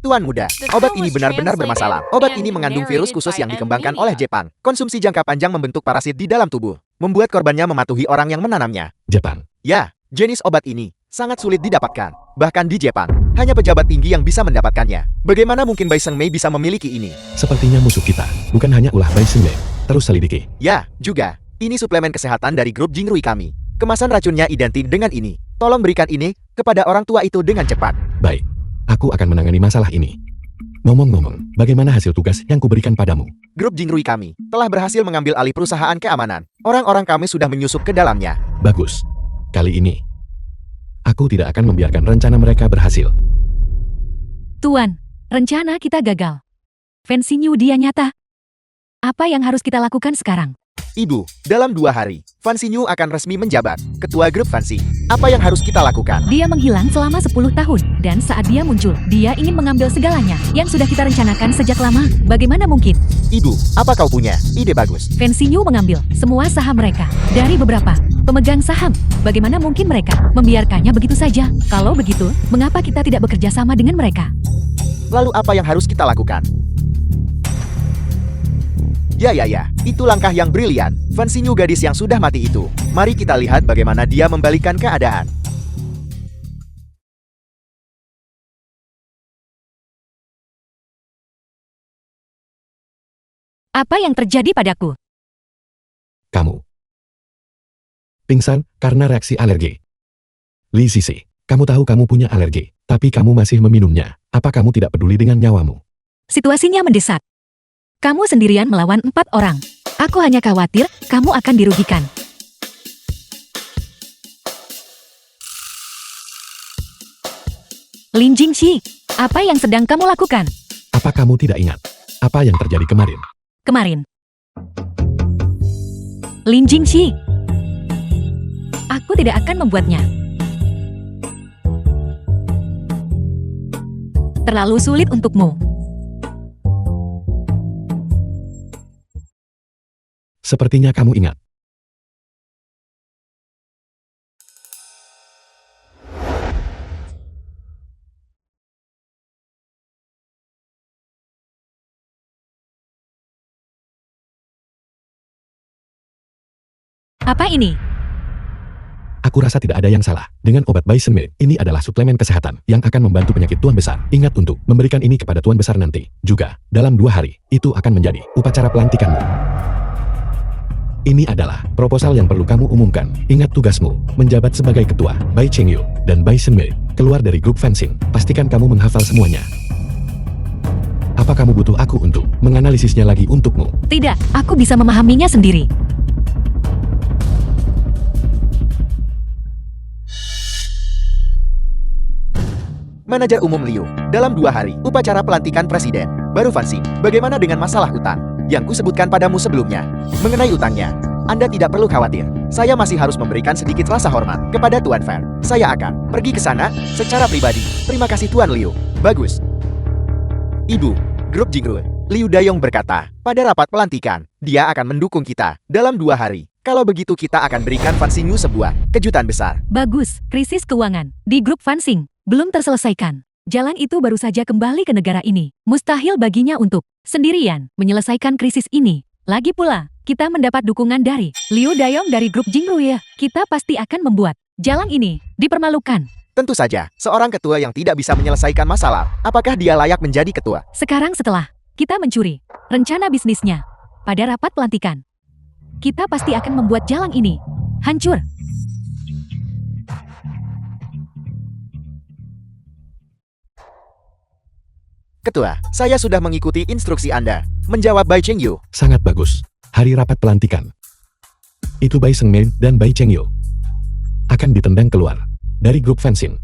Tuan muda, obat ini benar-benar bermasalah. Obat ini mengandung virus khusus yang dikembangkan oleh Jepang. Konsumsi jangka panjang membentuk parasit di dalam tubuh, membuat korbannya mematuhi orang yang menanamnya. Jepang. Ya, jenis obat ini sangat sulit didapatkan. Bahkan di Jepang, hanya pejabat tinggi yang bisa mendapatkannya. Bagaimana mungkin Bai Shengmei bisa memiliki ini? Sepertinya musuh kita bukan hanya ulah Bai Shengmei. Terus selidiki. Ya, juga. Ini suplemen kesehatan dari grup Jingrui kami. Kemasan racunnya identik dengan ini. Tolong berikan ini kepada orang tua itu dengan cepat. Baik, aku akan menangani masalah ini. Ngomong-ngomong, bagaimana hasil tugas yang kuberikan padamu? Grup Jingrui kami telah berhasil mengambil alih perusahaan keamanan. Orang-orang kami sudah menyusup ke dalamnya. Bagus. Kali ini, aku tidak akan membiarkan rencana mereka berhasil. Tuan, rencana kita gagal. Fan Xinyu dia nyata. Apa yang harus kita lakukan sekarang? Ibu, dalam 2 hari, Fan Xinyu akan resmi menjabat Ketua Grup Fanxing. Apa yang harus kita lakukan? Dia menghilang selama 10 tahun, dan saat dia muncul, dia ingin mengambil segalanya yang sudah kita rencanakan sejak lama. Bagaimana mungkin? Ibu, apa kau punya ide bagus? Fan Xinyu mengambil semua saham mereka dari beberapa pemegang saham. Bagaimana mungkin mereka membiarkannya begitu saja? Kalau begitu, mengapa kita tidak bekerja sama dengan mereka? Lalu apa yang harus kita lakukan? Ya, itu langkah yang brilian. Fan Xinyu gadis yang sudah mati itu. Mari kita lihat bagaimana dia membalikkan keadaan. Apa yang terjadi padaku? Kamu pingsan karena reaksi alergi. Li Sisi, kamu tahu kamu punya alergi, tapi kamu masih meminumnya. Apa kamu tidak peduli dengan nyawamu? Situasinya mendesak. Kamu sendirian melawan 4 orang. Aku hanya khawatir kamu akan dirugikan. Lin Jingxi, apa yang sedang kamu lakukan? Apa kamu tidak ingat apa yang terjadi kemarin? Kemarin. Lin Jingxi, aku tidak akan membuatnya. Terlalu sulit untukmu. Sepertinya kamu ingat. Apa ini? Aku rasa tidak ada yang salah dengan obat Bison Milk. Ini adalah suplemen kesehatan yang akan membantu penyakit Tuan Besar. Ingat untuk memberikan ini kepada Tuan Besar nanti. Juga, dalam 2 hari, itu akan menjadi upacara pelantikanmu. Ini adalah proposal yang perlu kamu umumkan. Ingat tugasmu, menjabat sebagai ketua, Bai Chengyu, dan Bison Milk. Keluar dari grup Fanxing, pastikan kamu menghafal semuanya. Apa kamu butuh aku untuk menganalisisnya lagi untukmu? Tidak, aku bisa memahaminya sendiri. Manajer Umum Liu, dalam 2 hari, upacara pelantikan Presiden baru Fanxing. Bagaimana dengan masalah utang yang kusebutkan padamu sebelumnya? Mengenai utangnya, Anda tidak perlu khawatir. Saya masih harus memberikan sedikit rasa hormat kepada Tuan Fan. Saya akan pergi ke sana secara pribadi. Terima kasih Tuan Liu. Bagus. Ibu, Grup Jingru, Liu Dayong berkata, pada rapat pelantikan, dia akan mendukung kita dalam 2 hari. Kalau begitu kita akan berikan Fan Xinyu sebuah kejutan besar. Bagus, krisis keuangan di grup Fanxing belum terselesaikan. Jalan itu baru saja kembali ke negara ini. Mustahil baginya untuk sendirian menyelesaikan krisis ini. Lagi pula, kita mendapat dukungan dari Liu Dayong dari grup Jingruye. Kita pasti akan membuat jalan ini dipermalukan. Tentu saja, seorang ketua yang tidak bisa menyelesaikan masalah, apakah dia layak menjadi ketua? Sekarang setelah kita mencuri rencana bisnisnya pada rapat pelantikan, kita pasti akan membuat jalan ini hancur. Ketua, saya sudah mengikuti instruksi Anda. Menjawab Bai Chengyu. Sangat bagus. Hari rapat pelantikan. Itu Bai Sengmei dan Bai Chengyu akan ditendang keluar dari grup Fanxing.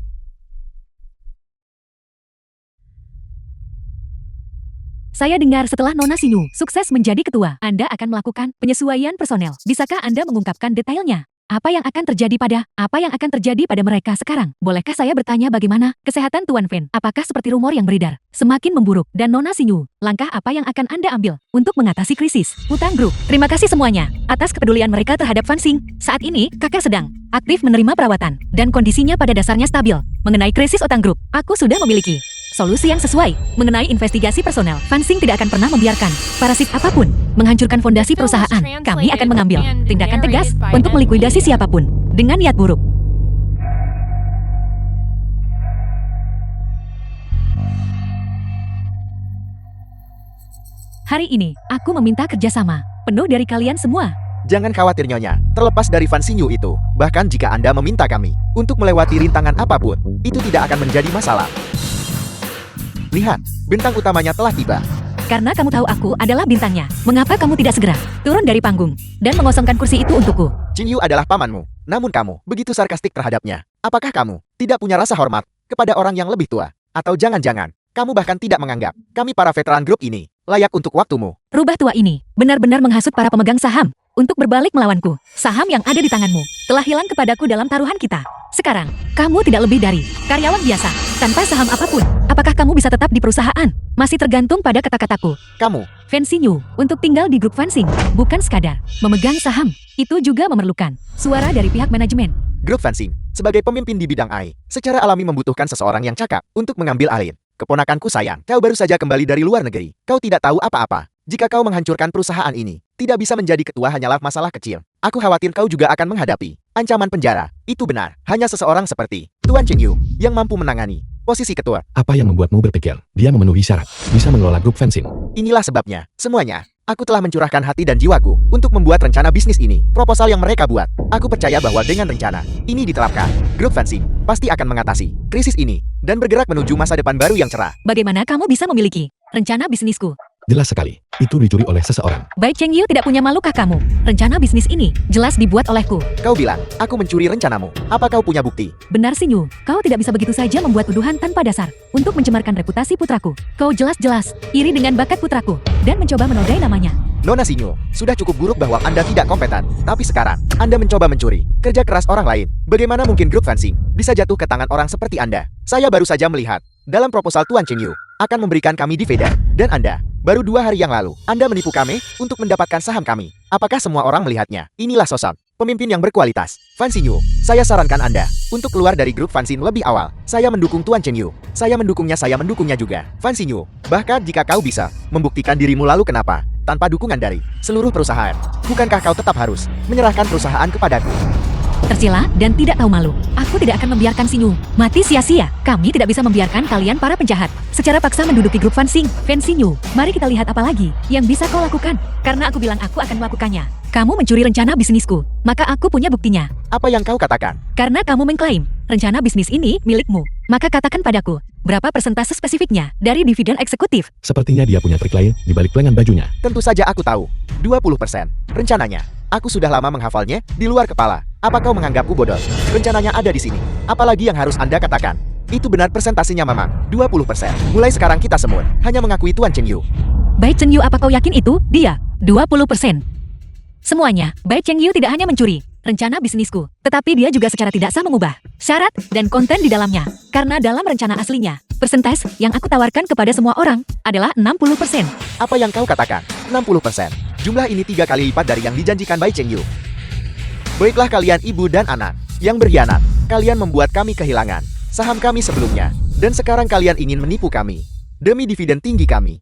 Saya dengar setelah Nona Xinyu sukses menjadi ketua, Anda akan melakukan penyesuaian personel. Bisakah Anda mengungkapkan detailnya? Apa yang akan terjadi pada mereka sekarang? Bolehkah saya bertanya bagaimana kesehatan Tuan Fan? Apakah seperti rumor yang beredar semakin memburuk? Dan Nona Xinyu, langkah apa yang akan Anda ambil untuk mengatasi krisis utang grup? Terima kasih semuanya atas kepedulian mereka terhadap Fanxing. Saat ini, kakak sedang aktif menerima perawatan dan kondisinya pada dasarnya stabil. Mengenai krisis utang grup, aku sudah memiliki solusi yang sesuai. Mengenai investigasi personel, Fanxing tidak akan pernah membiarkan parasit apapun menghancurkan fondasi perusahaan. Kami akan mengambil tindakan tegas untuk melikuidasi siapapun dengan niat buruk. Hari ini, aku meminta kerjasama penuh dari kalian semua. Jangan khawatir Nyonya, terlepas dari Fan Xinyu itu, bahkan jika Anda meminta kami untuk melewati rintangan apapun, itu tidak akan menjadi masalah. Lihat, bintang utamanya telah tiba. Karena kamu tahu aku adalah bintangnya, mengapa kamu tidak segera turun dari panggung dan mengosongkan kursi itu untukku? Jingyu adalah pamanmu, namun kamu begitu sarkastik terhadapnya. Apakah kamu tidak punya rasa hormat kepada orang yang lebih tua? Atau jangan-jangan, kamu bahkan tidak menganggap kami para veteran grup ini layak untuk waktumu. Rubah tua ini benar-benar menghasut para pemegang saham untuk berbalik melawanku. Saham yang ada di tanganmu telah hilang kepadaku dalam taruhan kita. Sekarang, kamu tidak lebih dari karyawan biasa, tanpa saham apapun. Apakah kamu bisa tetap di perusahaan? Masih tergantung pada kata-kataku. Kamu, Fancy New, untuk tinggal di grup Fansing, bukan sekadar memegang saham. Itu juga memerlukan suara dari pihak manajemen. Grup Fansing, sebagai pemimpin di bidang AI, secara alami membutuhkan seseorang yang cakap untuk mengambil alih. Keponakanku sayang, kau baru saja kembali dari luar negeri. Kau tidak tahu apa-apa. Jika kau menghancurkan perusahaan ini, tidak bisa menjadi ketua hanyalah masalah kecil. Aku khawatir kau juga akan menghadapi ancaman penjara. Itu benar, hanya seseorang seperti Tuan Cheng Yu yang mampu menangani posisi ketua. Apa yang membuatmu berpikir dia memenuhi syarat, bisa mengelola grup Fansing? Inilah sebabnya, semuanya. Aku telah mencurahkan hati dan jiwaku untuk membuat rencana bisnis ini. Proposal yang mereka buat, aku percaya bahwa dengan rencana ini diterapkan, grup Fansing pasti akan mengatasi krisis ini dan bergerak menuju masa depan baru yang cerah. Bagaimana kamu bisa memiliki rencana bisnisku? Jelas sekali, itu dicuri oleh seseorang. Baik Cheng Yu, tidak punya malukah kamu? Rencana bisnis ini jelas dibuat olehku. Kau bilang, aku mencuri rencanamu. Apa kau punya bukti? Benar Sinyu, kau tidak bisa begitu saja membuat tuduhan tanpa dasar untuk mencemarkan reputasi putraku. Kau jelas-jelas iri dengan bakat putraku dan mencoba menodai namanya. Nona Sinyo, sudah cukup buruk bahwa Anda tidak kompeten. Tapi sekarang, Anda mencoba mencuri kerja keras orang lain. Bagaimana mungkin grup Fansing bisa jatuh ke tangan orang seperti Anda? Saya baru saja melihat dalam proposal Tuan Cheng Yu akan memberikan kami dividen. Dan Anda, baru 2 hari yang lalu, Anda menipu kami untuk mendapatkan saham kami. Apakah semua orang melihatnya? Inilah sosok pemimpin yang berkualitas. Fansing Yu, saya sarankan Anda untuk keluar dari grup Fansing lebih awal. Saya mendukung Tuan Cheng Yu. Saya mendukungnya juga. Fansing Yu, bahkan jika kau bisa membuktikan dirimu lalu kenapa? Tanpa dukungan dari seluruh perusahaan, bukankah kau tetap harus menyerahkan perusahaan kepadaku? Tercela dan tidak tahu malu. Aku tidak akan membiarkan Sinyu mati sia-sia. Kami tidak bisa membiarkan kalian para penjahat secara paksa menduduki grup Fansing. Sinyu, mari kita lihat apa lagi yang bisa kau lakukan. Karena aku bilang aku akan melakukannya. Kamu mencuri rencana bisnisku, maka aku punya buktinya. Apa yang kau katakan? Karena kamu mengklaim rencana bisnis ini milikmu, maka katakan padaku, berapa persentase spesifiknya dari dividen eksekutif? Sepertinya dia punya trik lain di balik lengan bajunya. Tentu saja aku tahu. 20%. Rencananya. Aku sudah lama menghafalnya di luar kepala. Apa kau menganggapku bodoh? Rencananya ada di sini. Apalagi yang harus Anda katakan? Itu benar presentasinya memang 20%. Mulai sekarang kita semua hanya mengakui Tuan Cheng Yu. Baik Cheng Yu, apa kau yakin itu? Dia 20%. Semuanya, baik Cheng Yu tidak hanya mencuri rencana bisnisku, tetapi dia juga secara tidak sah mengubah syarat dan konten di dalamnya. Karena dalam rencana aslinya, persentase yang aku tawarkan kepada semua orang adalah 60%. Apa yang kau katakan? 60%. Jumlah ini 3 kali lipat dari yang dijanjikan Bai Cheng Yu. Baiklah kalian ibu dan anak yang berkhianat. Kalian membuat kami kehilangan saham kami sebelumnya. Dan sekarang kalian ingin menipu kami demi dividen tinggi kami.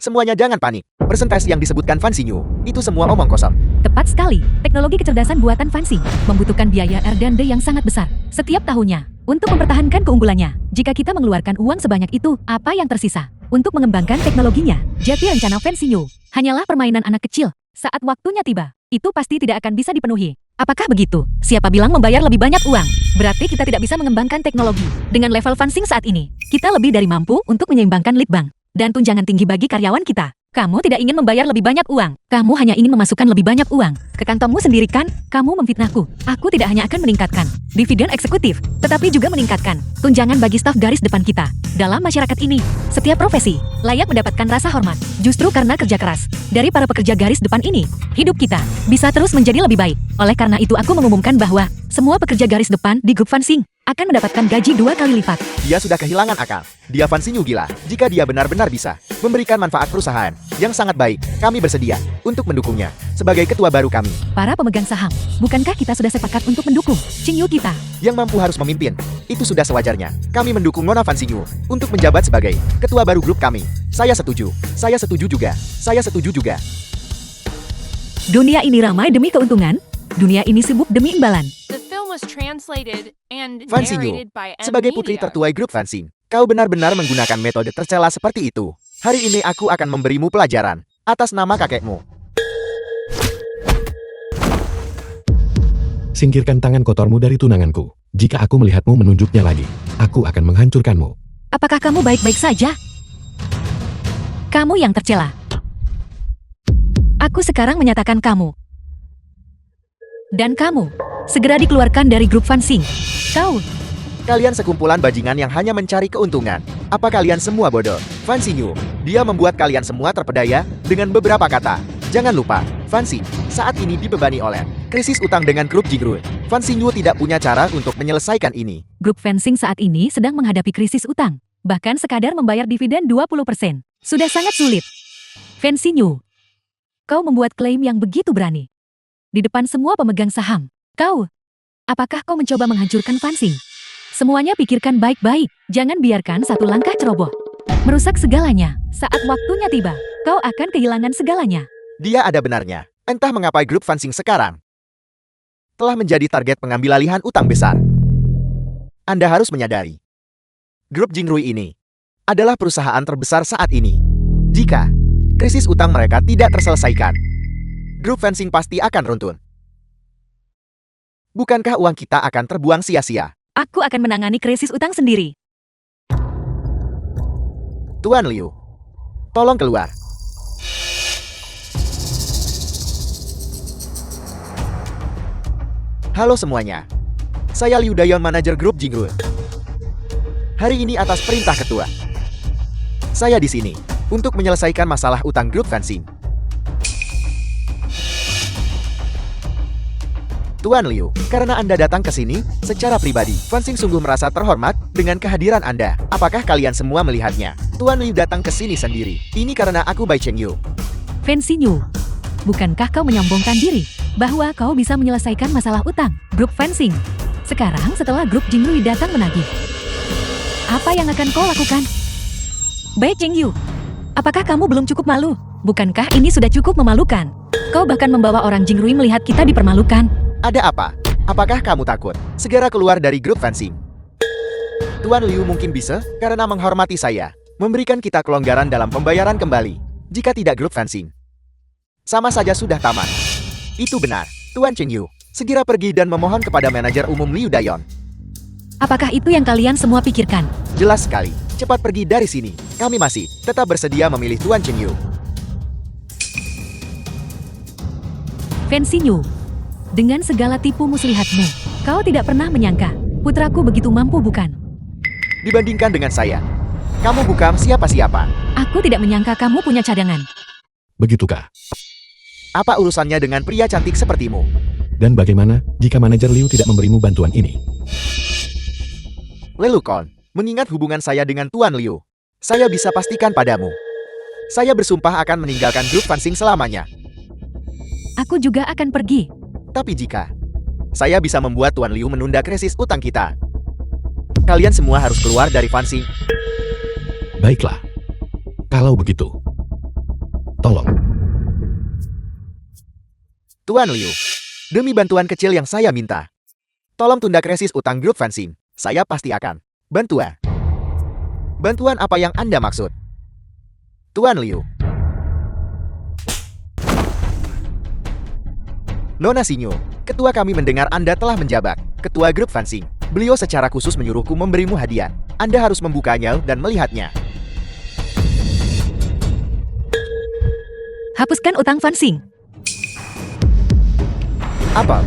Semuanya jangan panik. Persentase yang disebutkan Fansing Yu, itu semua omong kosong. Tepat sekali. Teknologi kecerdasan buatan Fansing membutuhkan biaya R&D yang sangat besar setiap tahunnya untuk mempertahankan keunggulannya. Jika kita mengeluarkan uang sebanyak itu, apa yang tersisa untuk mengembangkan teknologinya? Jadi rencana Fansing Yu hanyalah permainan anak kecil. Saat waktunya tiba, itu pasti tidak akan bisa dipenuhi. Apakah begitu? Siapa bilang membayar lebih banyak uang? Berarti kita tidak bisa mengembangkan teknologi. Dengan level Fansing saat ini, kita lebih dari mampu untuk menyeimbangkan lead bank dan tunjangan tinggi bagi karyawan kita. Kamu tidak ingin membayar lebih banyak uang. Kamu hanya ingin memasukkan lebih banyak uang ke kantongmu sendiri kan? Kamu memfitnahku. Aku tidak hanya akan meningkatkan dividen eksekutif, tetapi juga meningkatkan tunjangan bagi staf garis depan kita. Dalam masyarakat ini, setiap profesi layak mendapatkan rasa hormat. Justru karena kerja keras dari para pekerja garis depan ini, hidup kita bisa terus menjadi lebih baik. Oleh karena itu aku mengumumkan bahwa semua pekerja garis depan di grup Fansing akan mendapatkan gaji 2 kali lipat. Dia sudah kehilangan akal. Dia Fansing Yu gila. Jika dia benar-benar bisa memberikan manfaat perusahaan yang sangat baik, kami bersedia untuk mendukungnya sebagai ketua baru kami. Para pemegang saham, bukankah kita sudah sepakat untuk mendukung Cheng Yu kita? Yang mampu harus memimpin. Itu sudah sewajarnya. Kami mendukung Nona Fansing Yu untuk menjabat sebagai ketua baru grup kami. Saya setuju. Saya setuju juga. Saya setuju juga. Dunia ini ramai demi keuntungan. Dunia ini sibuk demi imbalan. The film was translated and Fansing Yu, narrated by M sebagai putri Media. tertuai grup Fansing, kau benar-benar menggunakan metode tercela seperti itu. Hari ini aku akan memberimu pelajaran atas nama kakekmu. Singkirkan tangan kotormu dari tunanganku. Jika aku melihatmu menunjuknya lagi, aku akan menghancurkanmu. Apakah kamu baik-baik saja? Kamu yang tercela. Aku sekarang menyatakan kamu. Dan kamu, segera dikeluarkan dari grup Fansing. Kau, Kalian sekumpulan bajingan yang hanya mencari keuntungan. Apa kalian semua bodoh? Fan Xingyu, dia membuat kalian semua terpedaya dengan beberapa kata. Jangan lupa, Fan Xing saat ini dibebani oleh krisis utang dengan grup Jingrui. Fan Xingyu tidak punya cara untuk menyelesaikan ini. Grup fencing saat ini sedang menghadapi krisis utang. Bahkan sekadar membayar dividen 20%. Sudah sangat sulit. Fan Xingyu, kau membuat klaim yang begitu berani. Di depan semua pemegang saham. Apakah kau mencoba menghancurkan Fan Xing? Semuanya pikirkan baik-baik. Jangan biarkan satu langkah ceroboh merusak segalanya. Saat waktunya tiba, kau akan kehilangan segalanya. Dia ada benarnya. Entah mengapa grup Fan Xing sekarang telah menjadi target pengambil alihan utang besar. Anda harus menyadari, grup Jingrui ini adalah perusahaan terbesar saat ini. Jika krisis utang mereka tidak terselesaikan, grup Fan Xing pasti akan runtun. Bukankah uang kita akan terbuang sia-sia? Aku akan menangani krisis utang sendiri. Tuan Liu, tolong keluar. Halo semuanya. Saya Liu Dayon, manajer grup Jingrui. Hari ini atas perintah ketua, saya di sini untuk menyelesaikan masalah utang grup Fan Xing. Tuan Liu, karena Anda datang ke sini secara pribadi, Fan Xing sungguh merasa terhormat dengan kehadiran Anda. Apakah kalian semua melihatnya? Tuan Liu datang ke sini sendiri. Ini karena aku Bai Chengyu. Fan Xingyu, bukankah kau menyombongkan diri bahwa kau bisa menyelesaikan masalah utang grup fencing? Sekarang setelah grup Jingrui datang menagih, apa yang akan kau lakukan? Bai Chengyu, apakah kamu belum cukup malu? Bukankah ini sudah cukup memalukan? Kau bahkan membawa orang Jingrui melihat kita dipermalukan. Ada apa? Apakah kamu takut? Segera keluar dari grup Fan Xing. Tuan Liu mungkin bisa, karena menghormati saya, memberikan kita kelonggaran dalam pembayaran kembali. Jika tidak, grup Fan Xing sama saja sudah tamat. Itu benar. Tuan Chengyu, segera pergi dan memohon kepada manajer umum Liu Dayon. Apakah itu yang kalian semua pikirkan? Jelas sekali. Cepat pergi dari sini. Kami masih tetap bersedia memilih Tuan Chengyu. Fan Xingyu, dengan segala tipu muslihatmu, kau tidak pernah menyangka putraku begitu mampu, bukan? Dibandingkan dengan saya, kamu bukan siapa-siapa. Aku tidak menyangka kamu punya cadangan. Begitukah? Apa urusannya dengan pria cantik sepertimu? Dan bagaimana jika manajer Liu tidak memberimu bantuan ini? Lelukon, mengingat hubungan saya dengan Tuan Liu, saya bisa pastikan padamu, saya bersumpah akan meninggalkan grup Fan Xing selamanya. Aku juga akan pergi. Tapi jika saya bisa membuat Tuan Liu menunda krisis utang kita, kalian semua harus keluar dari Fan Xing. Baiklah. Kalau begitu, tolong. Tuan Liu, demi bantuan kecil yang saya minta, tolong tunda krisis utang grup Fan Xing. Saya pasti akan bantuan. Bantuan apa yang Anda maksud? Tuan Liu. Nona Xingyu, ketua kami mendengar Anda telah menjabat ketua grup Fan Xing. Beliau secara khusus menyuruhku memberimu hadiah. Anda harus membukanya dan melihatnya. Hapuskan utang Fan Xing. Apa?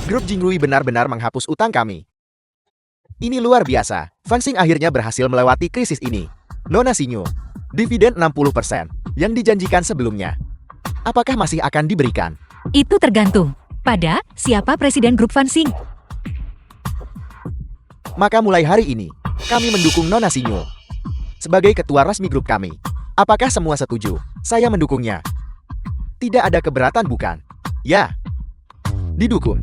Grup Jingrui benar-benar menghapus utang kami. Ini luar biasa. Fan Xing akhirnya berhasil melewati krisis ini. Nona Xingyu, dividen 60% yang dijanjikan sebelumnya, apakah masih akan diberikan? Itu tergantung pada siapa presiden grup Fan Xing. Maka mulai hari ini, kami mendukung Nona Xingyu sebagai ketua resmi grup kami. Apakah semua setuju? Saya mendukungnya. Tidak ada keberatan, bukan? Ya, didukung.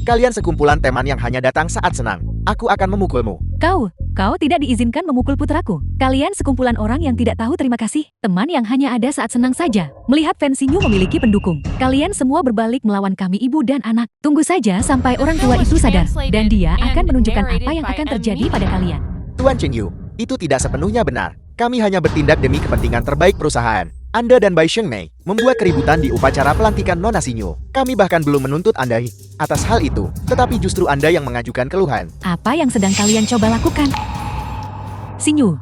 Kalian sekumpulan teman yang hanya datang saat senang. Aku akan memukulmu. Kau tidak diizinkan memukul putraku. Kalian sekumpulan orang yang tidak tahu terima kasih. Teman yang hanya ada saat senang saja. Melihat Fan Xingyu memiliki pendukung. Kalian semua berbalik melawan kami, ibu dan anak. Tunggu saja sampai orang tua itu sadar. Dan dia akan menunjukkan apa yang akan terjadi pada kalian. Tuan Chengyu, itu tidak sepenuhnya benar. Kami hanya bertindak demi kepentingan terbaik perusahaan. Anda dan Bai Shengmei membuat keributan di upacara pelantikan Nona Xingyu. Kami bahkan belum menuntut Anda atas hal itu, tetapi justru Anda yang mengajukan keluhan. Apa yang sedang kalian coba lakukan? Xingyu,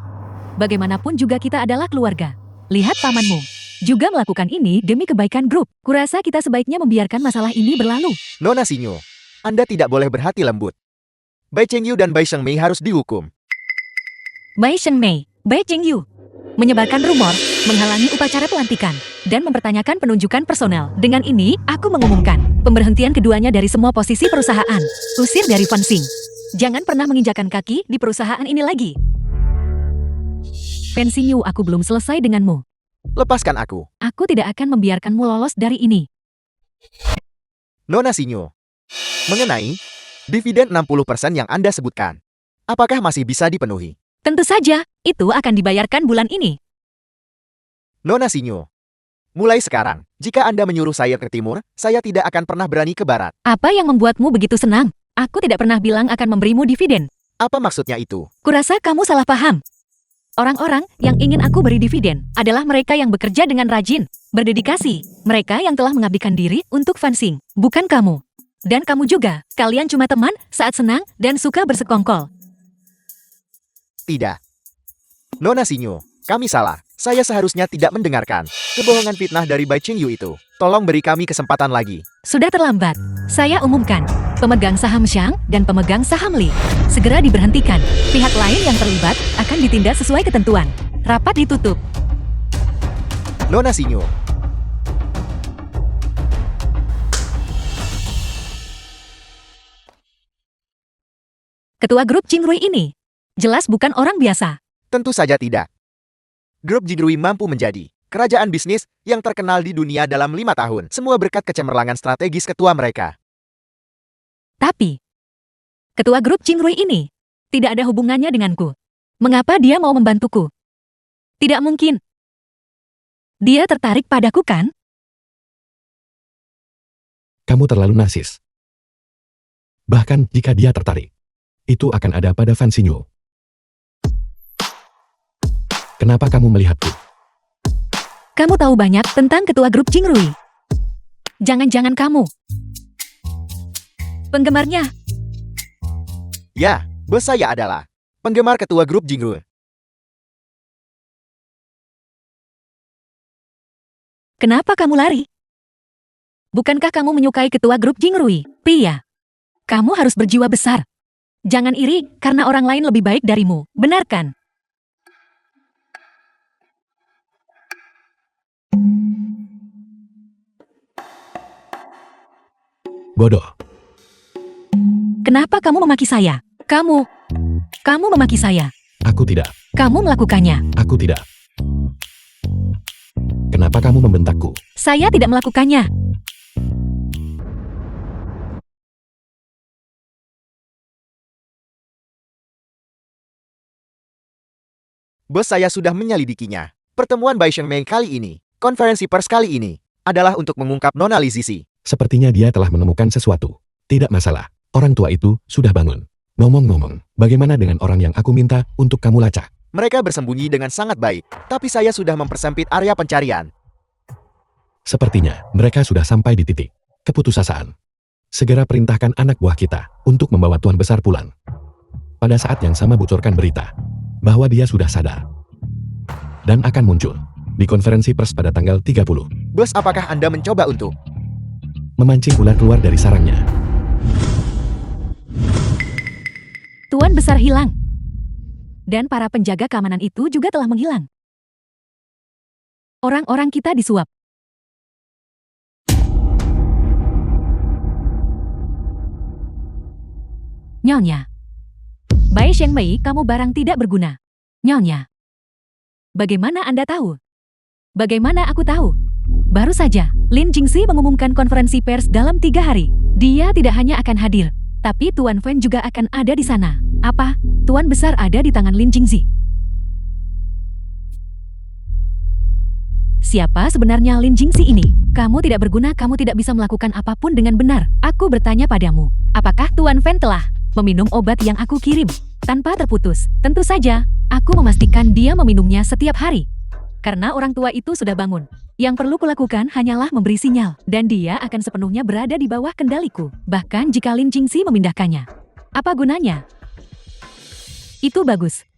bagaimanapun juga kita adalah keluarga. Lihat pamanmu juga melakukan ini demi kebaikan grup. Kurasa kita sebaiknya membiarkan masalah ini berlalu. Nona Xingyu, Anda tidak boleh berhati lembut. Bai Chengyu dan Bai Shengmei harus dihukum. Bai Shengmei, Bai Chengyu, menyebarkan rumor, menghalangi upacara pelantikan, dan mempertanyakan penunjukan personel. Dengan ini, aku mengumumkan pemberhentian keduanya dari semua posisi perusahaan. Usir dari Fansing. Jangan pernah menginjakan kaki di perusahaan ini lagi. Fansing Yu, aku belum selesai denganmu. Lepaskan aku. Aku tidak akan membiarkanmu lolos dari ini. Nona Sinyo. Mengenai dividen 60% yang Anda sebutkan, apakah masih bisa dipenuhi? Tentu saja, itu akan dibayarkan bulan ini. Nona Sinyo. Mulai sekarang, jika Anda menyuruh saya ke timur, saya tidak akan pernah berani ke barat. Apa yang membuatmu begitu senang? Aku tidak pernah bilang akan memberimu dividen. Apa maksudnya itu? Kurasa kamu salah paham. Orang-orang yang ingin aku beri dividen adalah mereka yang bekerja dengan rajin, berdedikasi. Mereka yang telah mengabdikan diri untuk Fansing, bukan kamu. Dan kamu juga, kalian cuma teman saat senang dan suka bersekongkol. Tidak. Nona Sinyo, kami salah. Saya seharusnya tidak mendengarkan kebohongan fitnah dari Bai Chengyu itu. Tolong beri kami kesempatan lagi. Sudah terlambat. Saya umumkan, pemegang saham Xiang dan pemegang saham Li segera diberhentikan. Pihak lain yang terlibat akan ditindak sesuai ketentuan. Rapat ditutup. Nona Sinyo. Ketua grup Jingrui ini jelas bukan orang biasa. Tentu saja tidak. Grup Jingrui mampu menjadi kerajaan bisnis yang terkenal di dunia dalam 5 tahun. Semua berkat kecemerlangan strategis ketua mereka. Tapi, ketua grup Jingrui ini tidak ada hubungannya denganku. Mengapa dia mau membantuku? Tidak mungkin. Dia tertarik padaku kan? Kamu terlalu narsis. Bahkan jika dia tertarik, itu akan ada pada Fansing Yu. Kenapa kamu melihatku? Kamu tahu banyak tentang ketua grup Jingrui. Jangan-jangan kamu penggemarnya. Ya, bos saya adalah penggemar ketua grup Jingrui. Kenapa kamu lari? Bukankah kamu menyukai ketua grup Jingrui, pria? Kamu harus berjiwa besar. Jangan iri karena orang lain lebih baik darimu, benar kan? Bodoh. Kenapa kamu memaki saya? Kamu memaki saya. Aku tidak. Kamu melakukannya. Aku tidak. Kenapa kamu membentakku? Saya tidak melakukannya. Bos saya sudah menyelidikinya. Pertemuan Bai Shengmei kali ini, konferensi pers kali ini, adalah untuk mengungkap Nona Li Zizi. Sepertinya dia telah menemukan sesuatu. Tidak masalah. Orang tua itu sudah bangun. Ngomong-ngomong, bagaimana dengan orang yang aku minta untuk kamu lacak? Mereka bersembunyi dengan sangat baik, tapi saya sudah mempersempit area pencarian. Sepertinya mereka sudah sampai di titik keputusasaan. Segera perintahkan anak buah kita untuk membawa Tuan Besar pulang. Pada saat yang sama bocorkan berita bahwa dia sudah sadar dan akan muncul di konferensi pers pada tanggal 30. Bos, apakah Anda mencoba untuk Memancing ular keluar dari sarangnya. Tuan Besar hilang. Dan para penjaga keamanan itu juga telah menghilang. Orang-orang kita disuap. Nyonya. Bai Shengmei, kamu barang tidak berguna. Nyonya. Bagaimana Anda tahu? Bagaimana aku tahu? Baru saja, Lin Jingxi mengumumkan konferensi pers dalam 3 hari. Dia tidak hanya akan hadir, tapi Tuan Fen juga akan ada di sana. Apa? Tuan Besar ada di tangan Lin Jingxi. Siapa sebenarnya Lin Jingxi ini? Kamu tidak berguna, kamu tidak bisa melakukan apapun dengan benar. Aku bertanya padamu, apakah Tuan Fen telah meminum obat yang aku kirim? Tanpa terputus, tentu saja, aku memastikan dia meminumnya setiap hari. Karena orang tua itu sudah bangun. Yang perlu kulakukan hanyalah memberi sinyal, dan dia akan sepenuhnya berada di bawah kendaliku. Bahkan jika Lin Jingxi memindahkannya. Apa gunanya? Itu bagus.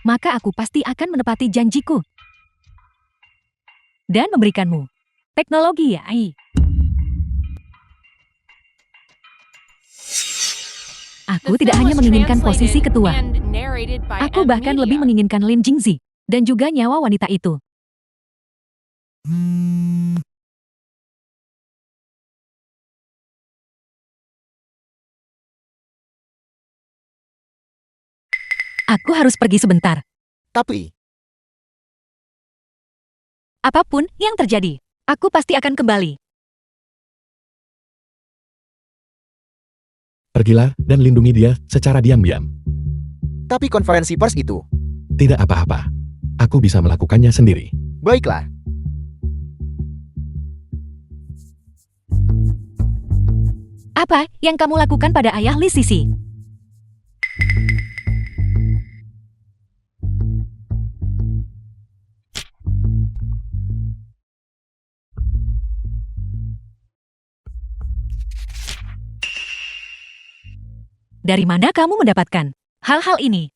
Maka aku pasti akan menepati janjiku. Dan memberikanmu teknologi AI. Aku The tidak film hanya was menginginkan posisi translated ketua. and narrated by Aku M bahkan lebih Media. menginginkan Lin Jingzi dan juga nyawa wanita itu. Aku harus pergi sebentar. Tapi, Apapun yang terjadi, aku pasti akan kembali. Pergilah dan lindungi dia secara diam-diam. tapi konferensi pers itu, Tidak apa-apa. Aku bisa melakukannya sendiri. baiklah. Apa yang kamu lakukan pada ayah Li Sisi? Dari mana kamu mendapatkan hal-hal ini?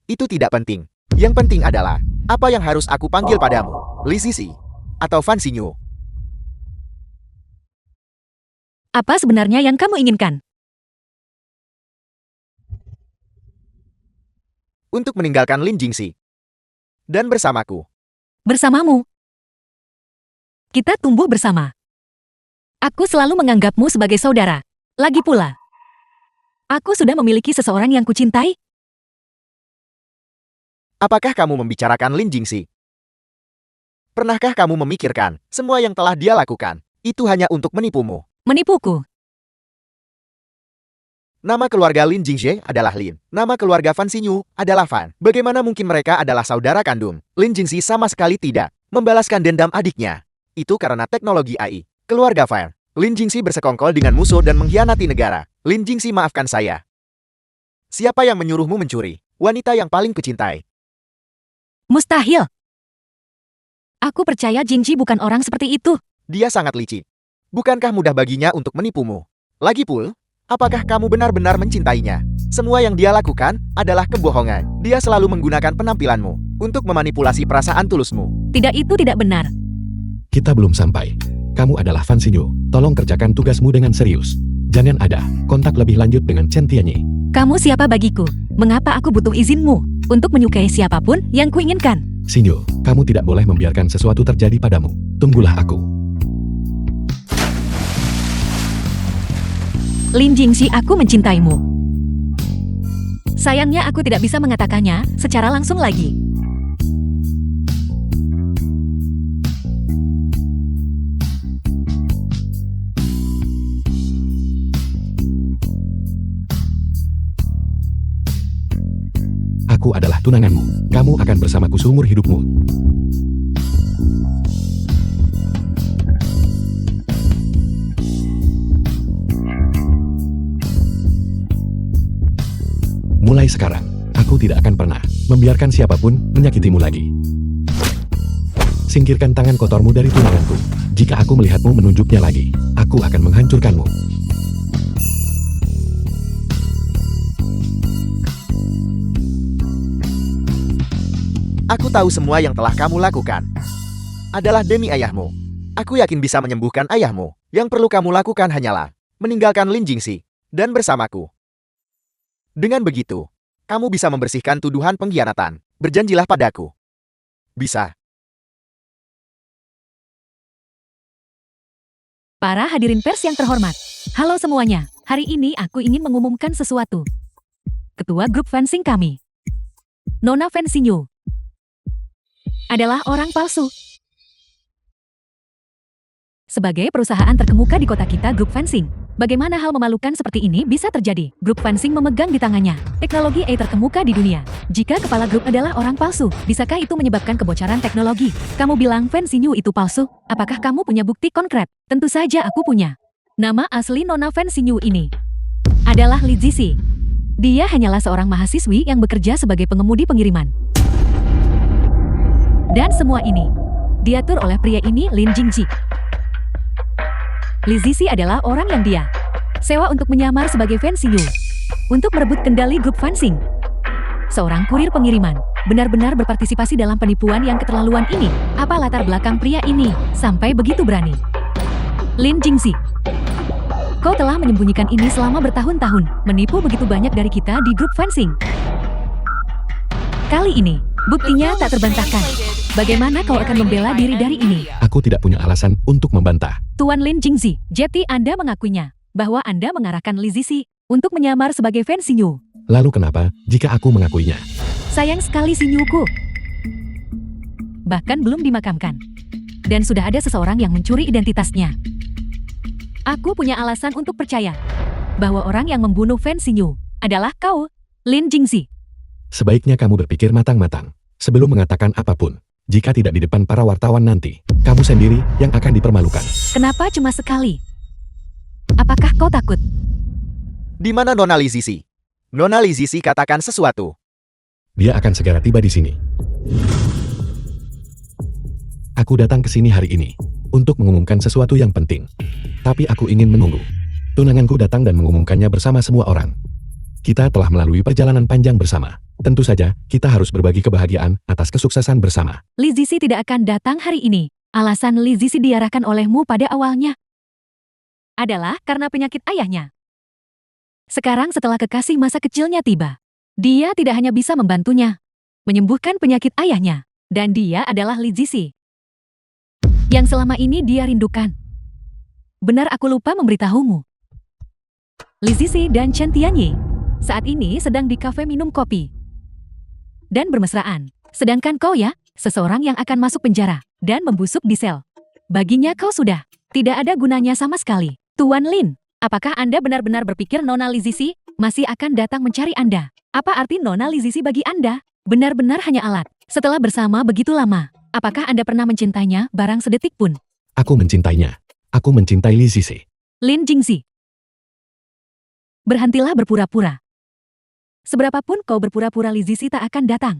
Itu tidak penting. Yang penting adalah, apa yang harus aku panggil padamu? Li Sisi atau Fan Xinyu? Apa sebenarnya yang kamu inginkan? Untuk meninggalkan Lin Jingxi. Dan bersamaku. Bersamamu. Kita tumbuh bersama. Aku selalu menganggapmu sebagai saudara. Lagi pula, aku sudah memiliki seseorang yang kucintai. Apakah kamu membicarakan Lin Jingxi? Pernahkah kamu memikirkan, semua yang telah dia lakukan, itu hanya untuk menipumu? Menipuku. Nama keluarga Lin Jingxi adalah Lin. Nama keluarga Fan Xinyu adalah Fan. Bagaimana mungkin mereka adalah saudara kandung? Lin Jingxi sama sekali tidak membalaskan dendam adiknya. Itu karena teknologi AI. Keluarga Fan. Lin Jingxi bersekongkol dengan musuh dan mengkhianati negara. Lin Jingxi, maafkan saya. Siapa yang menyuruhmu mencuri? Wanita yang paling kucintai. Mustahil. Aku percaya Jingji bukan orang seperti itu. Dia sangat licik. Bukankah mudah baginya untuk menipumu? Lagipul, apakah kamu benar-benar mencintainya? Semua yang dia lakukan adalah kebohongan. Dia selalu menggunakan penampilanmu untuk memanipulasi perasaan tulusmu. Tidak, itu tidak benar. Kita belum sampai. Kamu adalah Fan Xinyu. Tolong kerjakan tugasmu dengan serius. Jangan ada kontak lebih lanjut dengan Chen Tianyi. Kamu siapa bagiku? Mengapa aku butuh izinmu untuk menyukai siapapun yang kuinginkan? Xinyu, kamu tidak boleh membiarkan sesuatu terjadi padamu. Tunggulah aku. Lin Jingxi, aku mencintaimu. Sayangnya aku tidak bisa mengatakannya secara langsung lagi. Aku adalah tunanganmu. Kamu akan bersamaku seumur hidupmu. Mulai sekarang, aku tidak akan pernah membiarkan siapapun menyakitimu lagi. Singkirkan tangan kotormu dari tunanganku. Jika aku melihatmu menunjuknya lagi, aku akan menghancurkanmu. Aku tahu semua yang telah kamu lakukan adalah demi ayahmu. Aku yakin bisa menyembuhkan ayahmu. Yang perlu kamu lakukan hanyalah meninggalkan Lin Jingxi dan bersamaku. Dengan begitu, kamu bisa membersihkan tuduhan pengkhianatan. Berjanjilah padaku. Bisa. Para hadirin pers yang terhormat. Halo semuanya, hari ini aku ingin mengumumkan sesuatu. Ketua grup fencing kami, Nona Fan Xinyu, adalah orang palsu. Sebagai perusahaan terkemuka di kota kita, grup fencing, bagaimana hal memalukan seperti ini bisa terjadi? Grup fencing memegang di tangannya teknologi AI terkemuka di dunia. Jika kepala grup adalah orang palsu, bisakah itu menyebabkan kebocoran teknologi? Kamu bilang Fan Xinyu itu palsu? Apakah kamu punya bukti konkret? Tentu saja aku punya. Nama asli Nona Fan Xinyu ini adalah Li Zixi. Dia hanyalah seorang mahasiswi yang bekerja sebagai pengemudi pengiriman. Dan semua ini diatur oleh pria ini, Lin Jingxi. Li Zixi adalah orang yang dia sewa untuk menyamar sebagai Fan Xinyu untuk merebut kendali grup fencing. Seorang kurir pengiriman benar-benar berpartisipasi dalam penipuan yang keterlaluan ini. Apa latar belakang pria ini sampai begitu berani? Lin Jingxi, Kau telah menyembunyikan ini selama bertahun-tahun, menipu begitu banyak dari kita di grup fencing. Kali ini, buktinya tak terbantahkan. Bagaimana kau akan membela diri dari ini? Aku tidak punya alasan untuk membantah. Tuan Lin Jingzi, jadi Anda mengakuinya bahwa Anda mengarahkan Li Zizi untuk menyamar sebagai fan Xinyu. Lalu kenapa jika aku mengakuinya? Sayang sekali Xinyuku. Bahkan belum dimakamkan. Dan sudah ada seseorang yang mencuri identitasnya. Aku punya alasan untuk percaya bahwa orang yang membunuh fan Xinyu adalah kau, Lin Jingzi. Sebaiknya kamu berpikir matang-matang sebelum mengatakan apapun. Jika tidak di depan para wartawan nanti, kamu sendiri yang akan dipermalukan. Kenapa cuma sekali? Apakah kau takut? Di mana Nona Li Zizi? Nona Li Zizi katakan sesuatu. Dia akan segera tiba di sini. Aku datang ke sini hari ini untuk mengumumkan sesuatu yang penting. Tapi aku ingin menunggu. Tunanganku datang dan mengumumkannya bersama semua orang. Kita telah melalui perjalanan panjang bersama. Tentu saja, kita harus berbagi kebahagiaan atas kesuksesan bersama. Li Zizi tidak akan datang hari ini. Alasan Li Zizi diarahkan olehmu pada awalnya adalah karena penyakit ayahnya. Sekarang setelah kekasih masa kecilnya tiba, dia tidak hanya bisa membantunya menyembuhkan penyakit ayahnya, dan dia adalah Li Zizi yang selama ini dia rindukan. Benar, aku lupa memberitahumu. Li Zizi dan Chen Tianyi saat ini sedang di kafe minum kopi dan bermesraan. Sedangkan kau ya, seseorang yang akan masuk penjara dan membusuk di sel. Baginya kau sudah tidak ada gunanya sama sekali. Tuan Lin, apakah Anda benar-benar berpikir Nona Li Zizi masih akan datang mencari Anda? Apa arti Nona Li Zizi bagi Anda? Benar-benar hanya alat. Setelah bersama begitu lama, apakah Anda pernah mencintainya barang sedetik pun? Aku mencintainya. Aku mencintai Li Zizi. Lin Jingzi, berhentilah berpura-pura. Seberapapun kau berpura-pura, Li Zizi tak akan datang.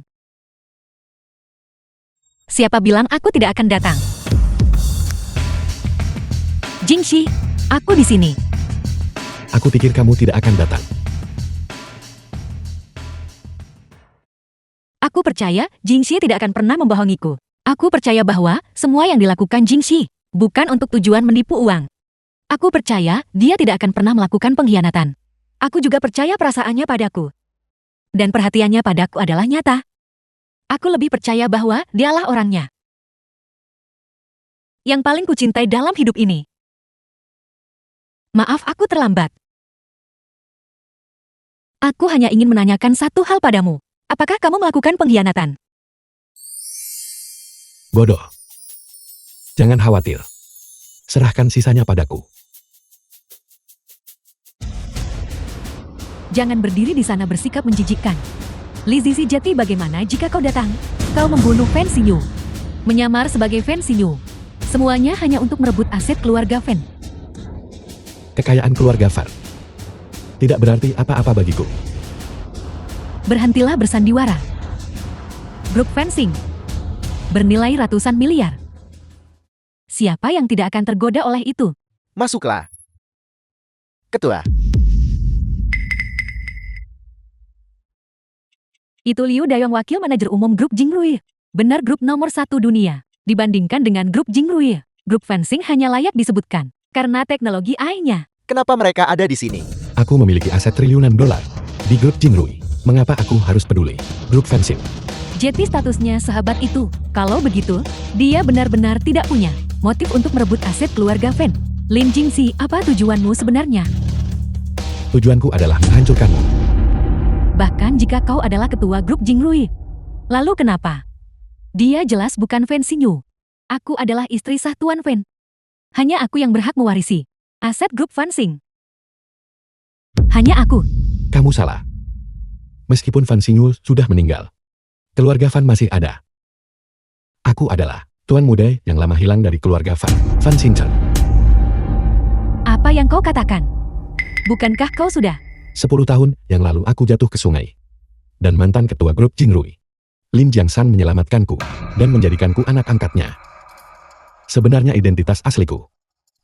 Siapa bilang aku tidak akan datang? Jingxi, aku di sini. Aku pikir kamu tidak akan datang. Aku percaya Jingxi tidak akan pernah membohongiku. Aku percaya bahwa semua yang dilakukan Jingxi bukan untuk tujuan menipu uang. Aku percaya dia tidak akan pernah melakukan pengkhianatan. Aku juga percaya perasaannya padaku. Dan perhatiannya padaku adalah nyata. Aku lebih percaya bahwa dialah orangnya yang paling kucintai dalam hidup ini. Maaf, aku terlambat. Aku hanya ingin menanyakan satu hal padamu. Apakah kamu melakukan pengkhianatan? Bodoh. Jangan khawatir. Serahkan sisanya padaku. Jangan berdiri di sana bersikap menjijikkan. Li Zizi jati, bagaimana jika kau datang? Kau membunuh Fan Xinyu, menyamar sebagai Fan Xinyu. Semuanya hanya untuk merebut aset keluarga Fan. Kekayaan keluarga Fan tidak berarti apa-apa bagiku. Berhentilah bersandiwara. Grup fencing bernilai ratusan miliar. Siapa yang tidak akan tergoda oleh itu? Masuklah. Ketua. Itu Liu Dayong, wakil manajer umum grup Jingrui. Benar, grup nomor 1 dunia. Dibandingkan dengan grup Jingrui, grup fencing hanya layak disebutkan karena teknologi AI-nya. Kenapa mereka ada di sini? Aku memiliki aset triliunan dolar di grup Jingrui. Mengapa aku harus peduli? Grup fencing. Jadi statusnya sahabat itu. Kalau begitu, dia benar-benar tidak punya motif untuk merebut aset keluarga Fan. Lin Jingxi, apa tujuanmu sebenarnya? Tujuanku adalah menghancurkanmu. Bahkan jika kau adalah ketua grup Jingrui. Lalu kenapa? Dia jelas bukan Fan Xinyu. Aku adalah istri sah Tuan Fan. Hanya aku yang berhak mewarisi aset grup fencing. Hanya aku. Kamu salah. Meskipun Fan Xinyu sudah meninggal, keluarga Fan masih ada. Aku adalah tuan muda yang lama hilang dari keluarga Fan, Fan Xinchen. Apa yang kau katakan? Bukankah kau sudah? 10 tahun yang lalu aku jatuh ke sungai. Dan mantan ketua grup Jingrui, Lim Jiangsan, menyelamatkanku dan menjadikanku anak angkatnya. Sebenarnya identitas asliku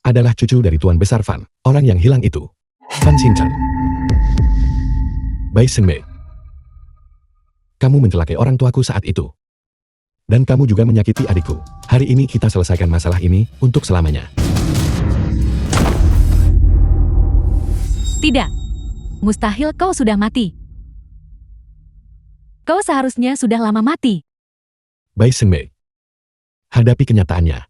adalah cucu dari Tuan Besar Fan, orang yang hilang itu, Fan Xinchen. Bai Shenmei. Kamu mencelakai orang tuaku saat itu. Dan kamu juga menyakiti adikku. Hari ini kita selesaikan masalah ini untuk selamanya. Tidak. Mustahil kau sudah mati. Kau seharusnya sudah lama mati. Bai Shenmei. Hadapi kenyataannya.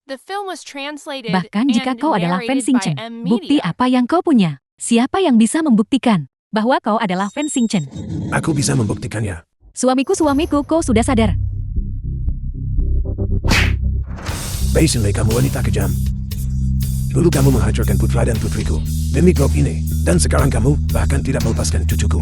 The film was translated Bahkan jika and kau adalah Fan narrated by Xingchen, M bukti Media. apa yang kau punya? Siapa yang bisa membuktikan bahwa kau adalah Fan Xingchen? Aku bisa membuktikannya. Suamiku, kau sudah sadar. Bai Shenmei, kamu wanita kejam. Dulu kamu menghancurkan putra dan putriku demi grup ini, dan sekarang kamu bahkan tidak melepaskan cucuku.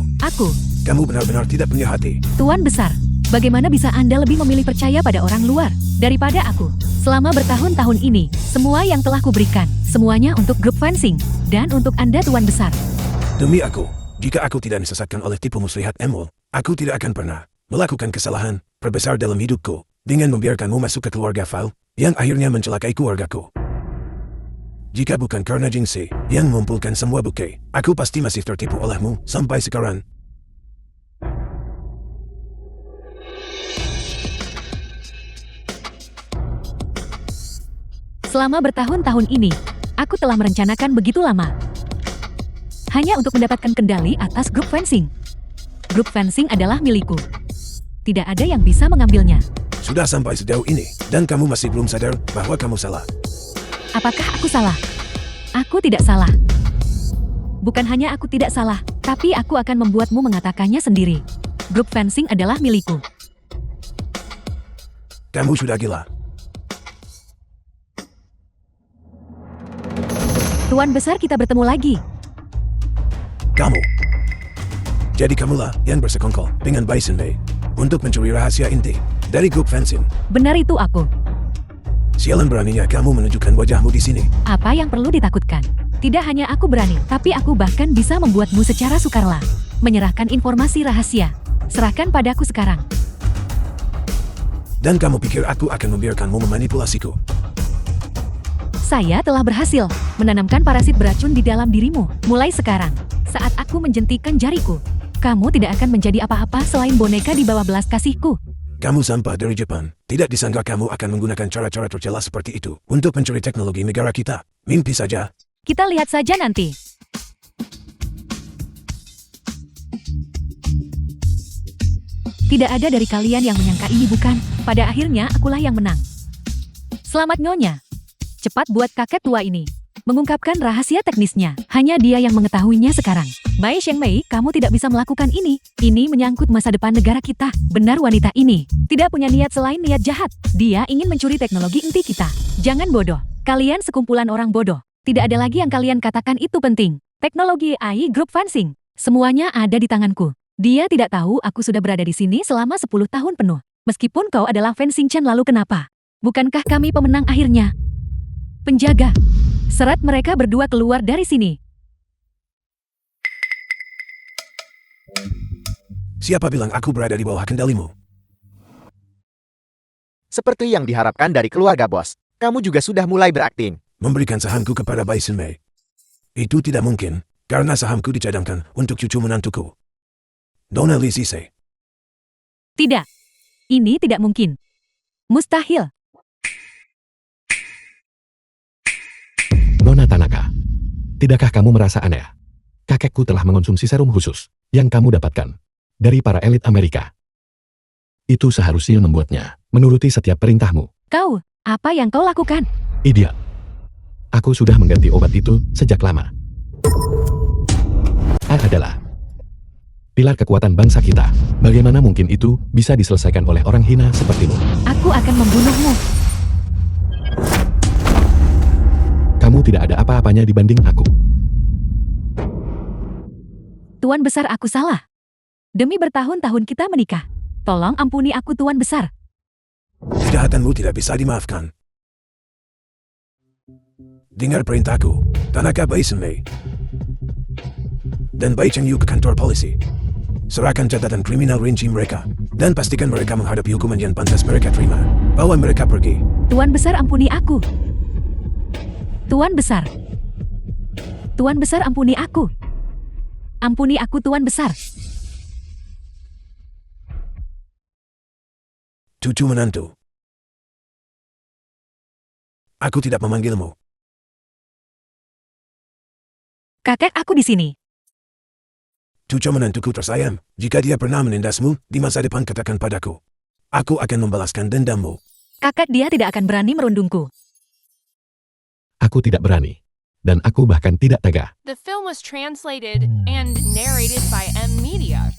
Kamu benar-benar tidak punya hati. Tuan Besar, bagaimana bisa Anda lebih memilih percaya pada orang luar daripada aku? Selama bertahun-tahun ini, semua yang telah kuberikan, semuanya untuk grup fencing, dan untuk Anda Tuan Besar. Demi aku, jika aku tidak disesatkan oleh tipu muslihat Emul, aku tidak akan pernah melakukan kesalahan terbesar dalam hidupku dengan membiarkanmu masuk ke keluarga Fal yang akhirnya mencelakai keluargaku. Jika bukan karena Jingxi yang mengumpulkan semua bukti, aku pasti masih tertipu olehmu sampai sekarang. Selama bertahun-tahun ini, aku telah merencanakan begitu lama. Hanya untuk mendapatkan kendali atas grup fencing. Grup fencing adalah milikku. Tidak ada yang bisa mengambilnya. Sudah sampai sejauh ini, dan kamu masih belum sadar bahwa kamu salah. Apakah aku salah? Aku tidak salah. Bukan hanya aku tidak salah, tapi aku akan membuatmu mengatakannya sendiri. Grup fencing adalah milikku. Kamu sudah gila. Tuan Besar, kita bertemu lagi. Kamu. Jadi kamulah yang bersekongkol dengan Bai Shenmei untuk mencuri rahasia inti dari grup fencing. Benar, itu aku. Sialan beraninya kamu menunjukkan wajahmu di sini. Apa yang perlu ditakutkan? Tidak hanya aku berani, tapi aku bahkan bisa membuatmu secara sukarela menyerahkan informasi rahasia. Serahkan padaku sekarang. Dan kamu pikir aku akan membiarkanmu memanipulasiku? Saya telah berhasil menanamkan parasit beracun di dalam dirimu. Mulai sekarang, saat aku menjentikan jariku, kamu tidak akan menjadi apa-apa selain boneka di bawah belas kasihku. Kamu sampah dari Jepang. Tidak disangka kamu akan menggunakan cara-cara tercela seperti itu untuk mencuri teknologi negara kita. Mimpi saja. Kita lihat saja nanti. Tidak ada dari kalian yang menyangka ini, bukan? Pada akhirnya akulah yang menang. Selamat Nyonya. Cepat buat kakek tua ini mengungkapkan rahasia teknisnya. Hanya dia yang mengetahuinya sekarang. Bai Shenmei, kamu tidak bisa melakukan ini. Ini menyangkut masa depan negara kita. Benar, wanita ini tidak punya niat selain niat jahat. Dia ingin mencuri teknologi inti kita. Jangan bodoh. Kalian sekumpulan orang bodoh. Tidak ada lagi yang kalian katakan itu penting. Teknologi AI Group Fencing. Semuanya ada di tanganku. Dia tidak tahu aku sudah berada di sini selama 10 tahun penuh. Meskipun kau adalah Fan Xingchen, lalu kenapa? Bukankah kami pemenang akhirnya? Penjaga, seret mereka berdua keluar dari sini. Siapa bilang aku berada di bawah kendalimu? Seperti yang diharapkan dari keluarga bos, kamu juga sudah mulai berakting. Memberikan sahamku kepada Bai Shenmei. Itu tidak mungkin, karena sahamku dicadangkan untuk cucu menantuku. Dona Li Zise. Tidak, ini tidak mungkin. Mustahil. Nona Tanaka. Tidakkah kamu merasa aneh? Kakekku telah mengonsumsi serum khusus yang kamu dapatkan dari para elit Amerika. Itu seharusnya membuatnya menuruti setiap perintahmu. Kau, apa yang kau lakukan? Idiot. Aku sudah mengganti obat itu sejak lama. A adalah pilar kekuatan bangsa kita. Bagaimana mungkin itu bisa diselesaikan oleh orang hina sepertimu? Aku akan membunuhmu. Kamu tidak ada apa-apanya dibanding aku. Tuan Besar, aku salah. Demi bertahun-tahun kita menikah. Tolong ampuni aku, Tuan Besar. Kejahatanmu tidak bisa dimaafkan. Dengar perintahku, Tanaka Bai Shenmei. Dan Bai Chengyu ke kantor polisi. Serahkan catatan kriminal rinci mereka. Dan pastikan mereka menghadapi hukuman yang pantas mereka terima. Bawa mereka pergi. Tuan Besar, ampuni aku. Tuan Besar. Tuan Besar, ampuni aku. Ampuni aku, Tuan Besar. Cucu menantu. Aku tidak memanggilmu. Kakek aku di sini. Cucu menantuku tersayang, jika dia pernah menindasmu, di masa depan katakan padaku. Aku akan membalaskan dendammu. Kakek dia tidak akan berani merundungku. Aku tidak berani. Dan aku bahkan tidak tega. The film was translated and narrated by M Media.